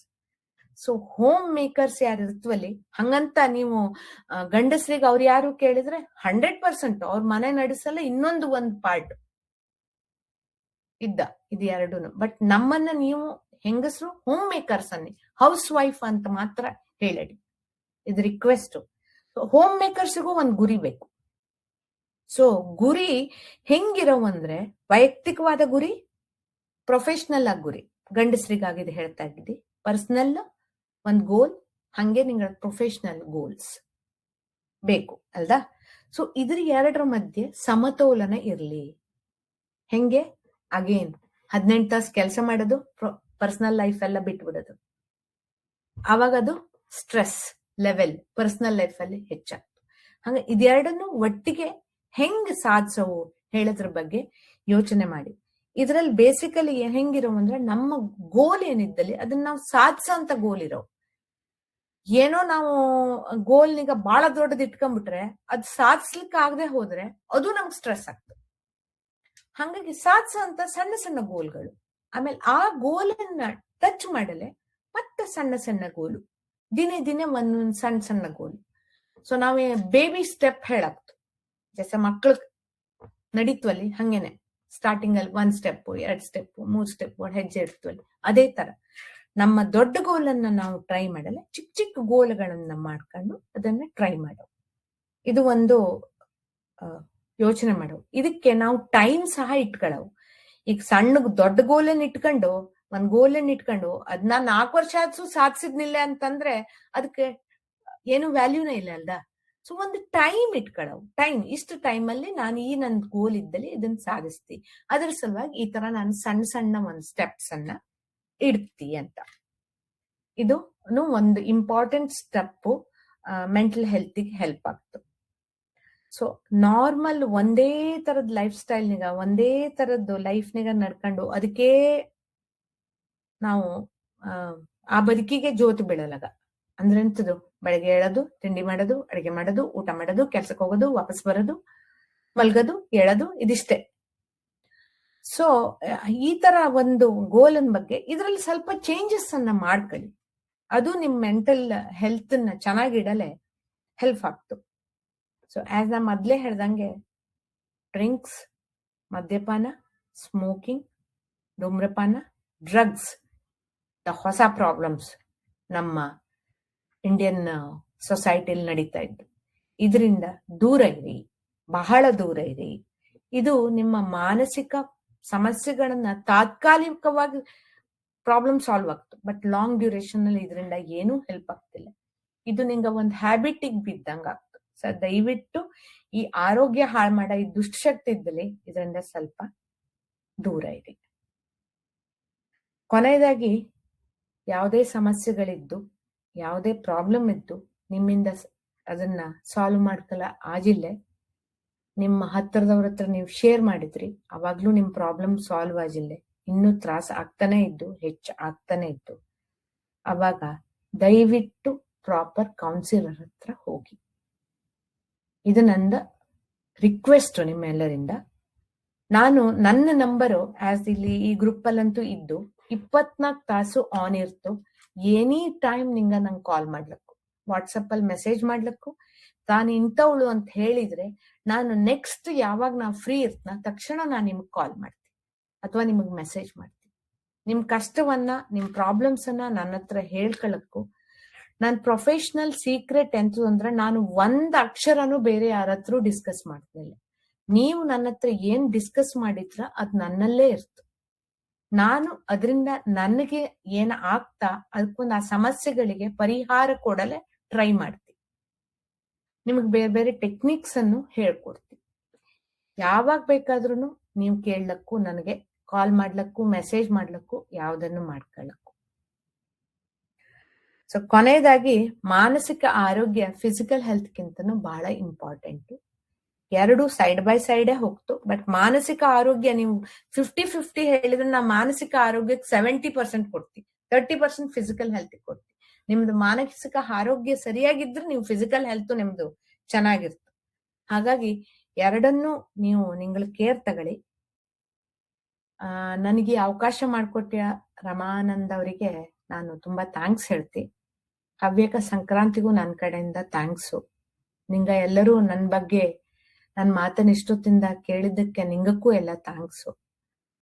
S1: So home makers ಯಾರು ಇರ್ತವಲ್ಲಿ, ಹಂಗಂತ ನೀವು ಗಂಡಸ್ರಿಗೆ ಅವ್ರು ಯಾರು ಕೇಳಿದ್ರೆ 100% ಅವ್ರ ಮನೆ ನಡೆಸಲ್ಲ, ಇನ್ನೊಂದು ಪಾರ್ಟ್ ಇದು ಎರಡೂನು. ಬಟ್ ನಮ್ಮನ್ನ ನೀವು ಹೆಂಗಸರು ಹೋಮ್ ಮೇಕರ್ಸ್ ಅನ್ನಿ, ಹೌಸ್ ವೈಫ್ ಅಂತ ಮಾತ್ರ ಹೇಳಡಿ, ಇದು ರಿಕ್ವೆಸ್ಟ್. ಹೋಮ್ ಮೇಕರ್ಸ್ಗೂ ಒಂದು ಗುರಿ ಬೇಕು. ಸೊ ಗುರಿ ಹೆಂಗಿರವು ಅಂದ್ರೆ, ವೈಯಕ್ತಿಕವಾದ ಗುರಿ, ಪ್ರೊಫೆಷನಲ್ ಆಗಿ ಗುರಿ. ಗಂಡಸ್ರಿಗಾಗಿದೆ ಹೇಳ್ತಾ ಇದ್ದಿ, ಪರ್ಸನಲ್ ಒಂದು ಗೋಲ್, ಹಂಗೆ ನಿಂಗಳ ಪ್ರೊಫೆಷನಲ್ ಗೋಲ್ಸ್ ಬೇಕು ಅಲ್ದಾ? ಸೊ ಇದ್ರ ಎರಡರ ಮಧ್ಯೆ ಸಮತೋಲನ ಇರ್ಲಿ. ಹೆಂಗೆ? ಅಗೇನ್ 18 ತಾಸು ಕೆಲಸ ಮಾಡೋದು, ಪರ್ಸನಲ್ ಲೈಫ್ ಎಲ್ಲ ಬಿಟ್ಬಿಡೋದು, ಅವಾಗ ಅದು ಸ್ಟ್ರೆಸ್ ಲೆವೆಲ್ ಪರ್ಸನಲ್ ಲೈಫ್ ಅಲ್ಲಿ ಹೆಚ್ಚಾಗ್ತದೆ. ಹಂಗ ಇದೆರಡನ್ನು ಒಟ್ಟಿಗೆ ಹೆಂಗ್ ಸಾಧಿಸವು ಹೇಳೋದ್ರ ಬಗ್ಗೆ ಯೋಚನೆ ಮಾಡಿ. ಇದ್ರಲ್ಲಿ ಬೇಸಿಕಲಿ ಹೆಂಗಿರೋ ಅಂದ್ರೆ ನಮ್ಮ ಗೋಲ್ ಏನಿದ್ದಲ್ಲಿ ಅದನ್ನ ನಾವು ಸಾಧಿಸೋಂತ ಗೋಲ್ ಇರೋ. ಏನೋ ನಾವು ಗೋಲ್ನೀಗ ಬಹಳ ದೊಡ್ಡದು ಇಟ್ಕೊಂಡ್ಬಿಟ್ರೆ ಅದ್ ಸಾಧಿಸ್ಲಿಕ್ಕೆ ಆಗದೆ ಹೋದ್ರೆ ಅದು ನಮ್ಗೆ ಸ್ಟ್ರೆಸ್ ಆಗ್ತದೆ. ಹಾಗಾಗಿ ಸಾಧಿಸೋಂತ ಸಣ್ಣ ಸಣ್ಣ ಗೋಲ್ಗಳು, ಆಮೇಲೆ ಆ ಗೋಲನ್ನ ಟಚ್ ಮಾಡಲೆ ಮತ್ತೆ ಸಣ್ಣ ಸಣ್ಣ ಗೋಲು, ದಿನೇ ದಿನೇ ಒಂದೊಂದ್ ಸಣ್ಣ ಸಣ್ಣ ಗೋಲು. ಸೊ ನಾವೇ ಬೇಬಿ ಸ್ಟೆಪ್ ಹೇಳಾಕ್ತು, ಜೈಸೆ ಮಕ್ಳು ನಡೀತ್ವಲ್ಲಿ ಹಂಗೇನೆ ಸ್ಟಾರ್ಟಿಂಗ್ ಅಲ್ಲಿ 1 ಸ್ಟೆಪ್ 2 ಸ್ಟೆಪ್ 3 ಸ್ಟೆಪ್ ಹೆಜ್ಜೆ ಇಡ್ತೀವಲ್ಲಿ, ಅದೇ ತರ ನಮ್ಮ ದೊಡ್ಡ ಗೋಲ್ ಅನ್ನ ನಾವು ಟ್ರೈ ಮಾಡಲ್ಲ, ಚಿಕ್ಕ ಚಿಕ್ಕ ಗೋಲ್ಗಳನ್ನ ಮಾಡ್ಕೊಂಡು ಅದನ್ನ ಟ್ರೈ ಮಾಡೋ. ಇದು ಒಂದು ಯೋಚನೆ ಮಾಡೋ. ಇದಕ್ಕೆ ನಾವು ಟೈಮ್ ಸಹ ಇಟ್ಕೊಳ್ಳವು. ಈಗ ಸಣ್ಣ ದೊಡ್ಡ ಗೋಲನ್ನ ಇಟ್ಕೊಂಡು ಒಂದ್ ಗೋಲನ್ನ ಇಟ್ಕೊಂಡು ಅದನ್ನ 4 ವರ್ಷ ಆದ್ರೂ ಸಾಧಿಸಿದ್ನಿಲ್ಲ ಅಂತಂದ್ರೆ ಅದಕ್ಕೆ ಏನು ವ್ಯಾಲ್ಯೂನೇ ಇಲ್ಲ ಅಲ್ದ. ಸೊ ಒಂದು ಟೈಮ್ ಇಟ್ಕೊಳ್ಳವು. ಟೈಮ್, ಇಷ್ಟು ಟೈಮ್ ಅಲ್ಲಿ ನಾನು ಈ ನನ್ ಗೋಲ್ ಇದ್ದಲ್ಲಿ ಇದನ್ನ ಸಾಧಿಸ್ತಿ, ಅದ್ರ ಸಲುವಾಗಿ ಈ ತರ ನಾನು ಸಣ್ಣ ಸಣ್ಣ ಒಂದ್ ಸ್ಟೆಪ್ಸ್ ಅನ್ನ ಇಡ್ತಿ ಅಂತ. ಇದು ಒಂದು ಇಂಪಾರ್ಟೆಂಟ್ ಸ್ಟೆಪ್ ಮೆಂಟಲ್ ಹೆಲ್ತ್ಗೆ ಹೆಲ್ಪ್ ಆಗ್ತದೆ. ಸೊ ನಾರ್ಮಲ್ ಒಂದೇ ತರದ ಲೈಫ್ ಸ್ಟೈಲ್ನಿಗ ಒಂದೇ ತರದ್ದು ಲೈಫ್ನಿಗ ನಡ್ಕೊಂಡು ಅದಕ್ಕೆ ನಾವು ಆ ಬದುಕಿಗೆ ಜೋತು ಬೀಳಲಾಗ. ಅಂದ್ರೆ ಎಂತದು, ಬೆಳಗ್ಗೆ ಹೇಳೋದು, ತಿಂಡಿ ಮಾಡೋದು, ಅಡಿಗೆ ಮಾಡೋದು, ಊಟ ಮಾಡೋದು, ಕೆಲ್ಸಕ್ಕೆ ಹೋಗೋದು, ವಾಪಸ್ ಬರೋದು, ಮಲ್ಗೋದು, ಹೇಳೋದು, ಇದಿಷ್ಟೇ. ಸೊ ಈ ತರ ಒಂದು ಗೋಲನ್ ಬಗ್ಗೆ ಇದ್ರಲ್ಲಿ ಸ್ವಲ್ಪ ಚೇಂಜಸ್ ಅನ್ನ ಮಾಡ್ಕೊಳ್ಳಿ. ಅದು ನಿಮ್ ಮೆಂಟಲ್ ಹೆಲ್ತ್ ನ ಚೆನ್ನಾಗಿಡಲೆ ಹೆಲ್ಪ್ ಆಗ್ತು. ಸೊ ಆಸ್ ನಾ ಮೊದ್ಲೇ ಹೇಳ್ದಂಗೆ ಡ್ರಿಂಕ್ಸ್, ಮದ್ಯಪಾನ, ಸ್ಮೋಕಿಂಗ್, ಧೂಮ್ರಪಾನ, ಡ್ರಗ್ಸ್ ಹೊಸ ಪ್ರಾಬ್ಲಮ್ಸ್ ನಮ್ಮ ಇಂಡಿಯನ್ ಸೊಸೈಟಿಲಿ ನಡೀತಾ ಇದ್ದು. ಇದರಿಂದ ದೂರ ಇರಿ, ಬಹಳ ದೂರ ಇರಿ. ಇದು ನಿಮ್ಮ ಮಾನಸಿಕ ಸಮಸ್ಯೆಗಳನ್ನ ತಾತ್ಕಾಲಿಕವಾಗಿ ಪ್ರಾಬ್ಲಮ್ ಸಾಲ್ವ್ ಆಗ್ತದೆ, ಬಟ್ ಲಾಂಗ್ ಡ್ಯೂರೇಷನ್ ಅಲ್ಲಿ ಇದರಿಂದ ಏನೂ ಹೆಲ್ಪ್ ಆಗ್ತಿಲ್ಲ. ಇದು ನಿಂಗ ಒಂದು ಹ್ಯಾಬಿಟಿಗೆ ಬಿದ್ದಂಗ ಆಗ್ತದೆ. ಸೊ ದಯವಿಟ್ಟು ಈ ಆರೋಗ್ಯ ಹಾಳು ಮಾಡೋ ಈ ದುಷ್ಟಶಕ್ತಿ ಇದ್ದಲ್ಲಿ ಇದರಿಂದ ಸ್ವಲ್ಪ ದೂರ ಇರಿ. ಕೊನೆಯದಾಗಿ, ಯಾವುದೇ ಸಮಸ್ಯೆಗಳಿದ್ದು, ಯಾವುದೇ ಪ್ರಾಬ್ಲಮ್ ಇದ್ದು ನಿಮ್ಮಿಂದ ಅದನ್ನ ಸಾಲ್ವ್ ಮಾಡ್ಕಲ್ಲ ಆಗಿಲ್ಲ, ನಿಮ್ಮ ಹತ್ತಿರದವ್ರ ಹತ್ರ ನೀವು ಶೇರ್ ಮಾಡಿದ್ರಿ, ಅವಾಗ್ಲೂ ನಿಮ್ ಪ್ರಾಬ್ಲಮ್ ಸಾಲ್ವ್ ಆಗಿಲ್ಲ, ಇನ್ನೂ ತ್ರಾಸ ಆಗ್ತಾನೆ ಇದ್ದು, ಹೆಚ್ಚು ಆಗ್ತಾನೆ ಇದ್ದು, ಅವಾಗ ದಯವಿಟ್ಟು ಪ್ರಾಪರ್ ಕೌನ್ಸಿಲರ್ ಹತ್ರ ಹೋಗಿ. ಇದು ನಂದ ರಿಕ್ವೆಸ್ಟ್ ನಿಮ್ಮೆಲ್ಲರಿಂದ. ನಾನು ನನ್ನ ನಂಬರು ಆಸ್ ಇಲ್ಲಿ ಈ ಗ್ರೂಪ್ ಅಲ್ಲಂತೂ ಇದ್ದು 24 ತಾಸು ಆನ್ ಇರ್ತು. ಎನಿ ಟೈಮ್ ನಿಂಗ ನಂಗೆ ಕಾಲ್ ಮಾಡ್ಲಕ್ಕು, ವಾಟ್ಸಪ್ ಅಲ್ಲಿ ಮೆಸೇಜ್ ಮಾಡ್ಲಕ್ಕು. ತಾನು ಇಂಥವಳು ಅಂತ ಹೇಳಿದ್ರೆ ನಾನು ನೆಕ್ಸ್ಟ್ ಯಾವಾಗ ನಾ ಫ್ರೀ ಇರ್ತನ ತಕ್ಷಣ ನಾನು ನಿಮ್ಗೆ ಕಾಲ್ ಮಾಡ್ತೀನಿ ಅಥವಾ ನಿಮಗ್ ಮೆಸೇಜ್ ಮಾಡ್ತೀನಿ. ನಿಮ್ ಕಷ್ಟವನ್ನ, ನಿಮ್ ಪ್ರಾಬ್ಲಮ್ಸ್ ಅನ್ನ ನನ್ನ ಹತ್ರ ಹೇಳ್ಕೊಳಕ್ಕೂ. ನಾನ್ ಪ್ರೊಫೆಷನಲ್ ಸೀಕ್ರೆಟ್ ಎಂತ ಅಂದ್ರೆ ನಾನು ಒಂದ್ ಅಕ್ಷರನು ಬೇರೆ ಯಾರ ಹತ್ರ ಡಿಸ್ಕಸ್ ಮಾಡ್ತಿಲ್ಲ. ನೀವು ನನ್ನ ಹತ್ರ ಏನ್ ಡಿಸ್ಕಸ್ ಮಾಡಿದ್ರ ಅದ್ ನನ್ನಲ್ಲೇ ಇರ್ತು. ನಾನು ಅದರಿಂದ ನನಗೆ ಏನ್ ಆಗ್ತಾ ಅದಕ್ಕೊಂದು ಆ ಸಮಸ್ಯೆಗಳಿಗೆ ಪರಿಹಾರ ಕೊಡಲೆ ಟ್ರೈ ಮಾಡ್ತೀನಿ. ನಿಮಗ್ ಬೇರೆ ಬೇರೆ ಟೆಕ್ನಿಕ್ಸ್ ಅನ್ನು ಹೇಳ್ಕೊಡ್ತೀನಿ. ಯಾವಾಗ ಬೇಕಾದ್ರೂ ನೀವು ಕೇಳಲಕ್ಕೂ, ನನಗೆ ಕಾಲ್ ಮಾಡ್ಲಕ್ಕೂ, ಮೆಸೇಜ್ ಮಾಡ್ಲಕ್ಕೂ, ಯಾವ್ದನ್ನು ಮಾಡ್ಕೊಳ್ಳಕ್ಕೂ. ಸೊ ಕೊನೆಯದಾಗಿ, ಮಾನಸಿಕ ಆರೋಗ್ಯ ಫಿಸಿಕಲ್ ಹೆಲ್ತ್ಗಿಂತನೂ ಬಹಳ ಇಂಪಾರ್ಟೆಂಟ್. ಎರಡು ಸೈಡ್ ಬೈ ಸೈಡೇ ಹೋಗ್ತು. ಬಟ್ ಮಾನಸಿಕ ಆರೋಗ್ಯ ನೀವು 50-50 ಹೇಳಿದ್ರೆ ನಾ ಮಾನಸಿಕ ಆರೋಗ್ಯಕ್ಕೆ 70% ಕೊಡ್ತೀವಿ, 30% ಫಿಸಿಕಲ್ ಹೆಲ್ತ್ ಕೊಡ್ತೀವಿ. ನಿಮ್ದು ಮಾನಸಿಕ ಆರೋಗ್ಯ ಸರಿಯಾಗಿದ್ರೆ ನೀವು ಫಿಸಿಕಲ್ ಹೆಲ್ತ್ ನಿಮ್ದು ಚೆನ್ನಾಗಿರುತ್ತೆ. ಹಾಗಾಗಿ ಎರಡನ್ನೂ ನೀವು ನಿಂಗಳ ಕೇರ್ ತಗೊಳ್ಳಿ. ನನಗೆ ಅವಕಾಶ ಮಾಡಿಕೊಟ್ಟ ರಮಾನಂದ್ ಅವರಿಗೆ ನಾನು ತುಂಬಾ ಥ್ಯಾಂಕ್ಸ್ ಹೇಳ್ತೀನಿ. ಹವ್ಯಕ ಸಂಕ್ರಾಂತಿಗೂ ನನ್ನ ಕಡೆಯಿಂದ ಥ್ಯಾಂಕ್ಸು. ನಿಂಗ ಎಲ್ಲರೂ ನನ್ನ ಬಗ್ಗೆ ನನ್ನ ಮಾತನ್ನ ಇಷ್ಟೊತ್ತಿಂದ ಕೇಳಿದ್ದಕ್ಕೆ ನಿಂಗಕ್ಕೂ ಎಲ್ಲ ಥ್ಯಾಂಕ್ಸು.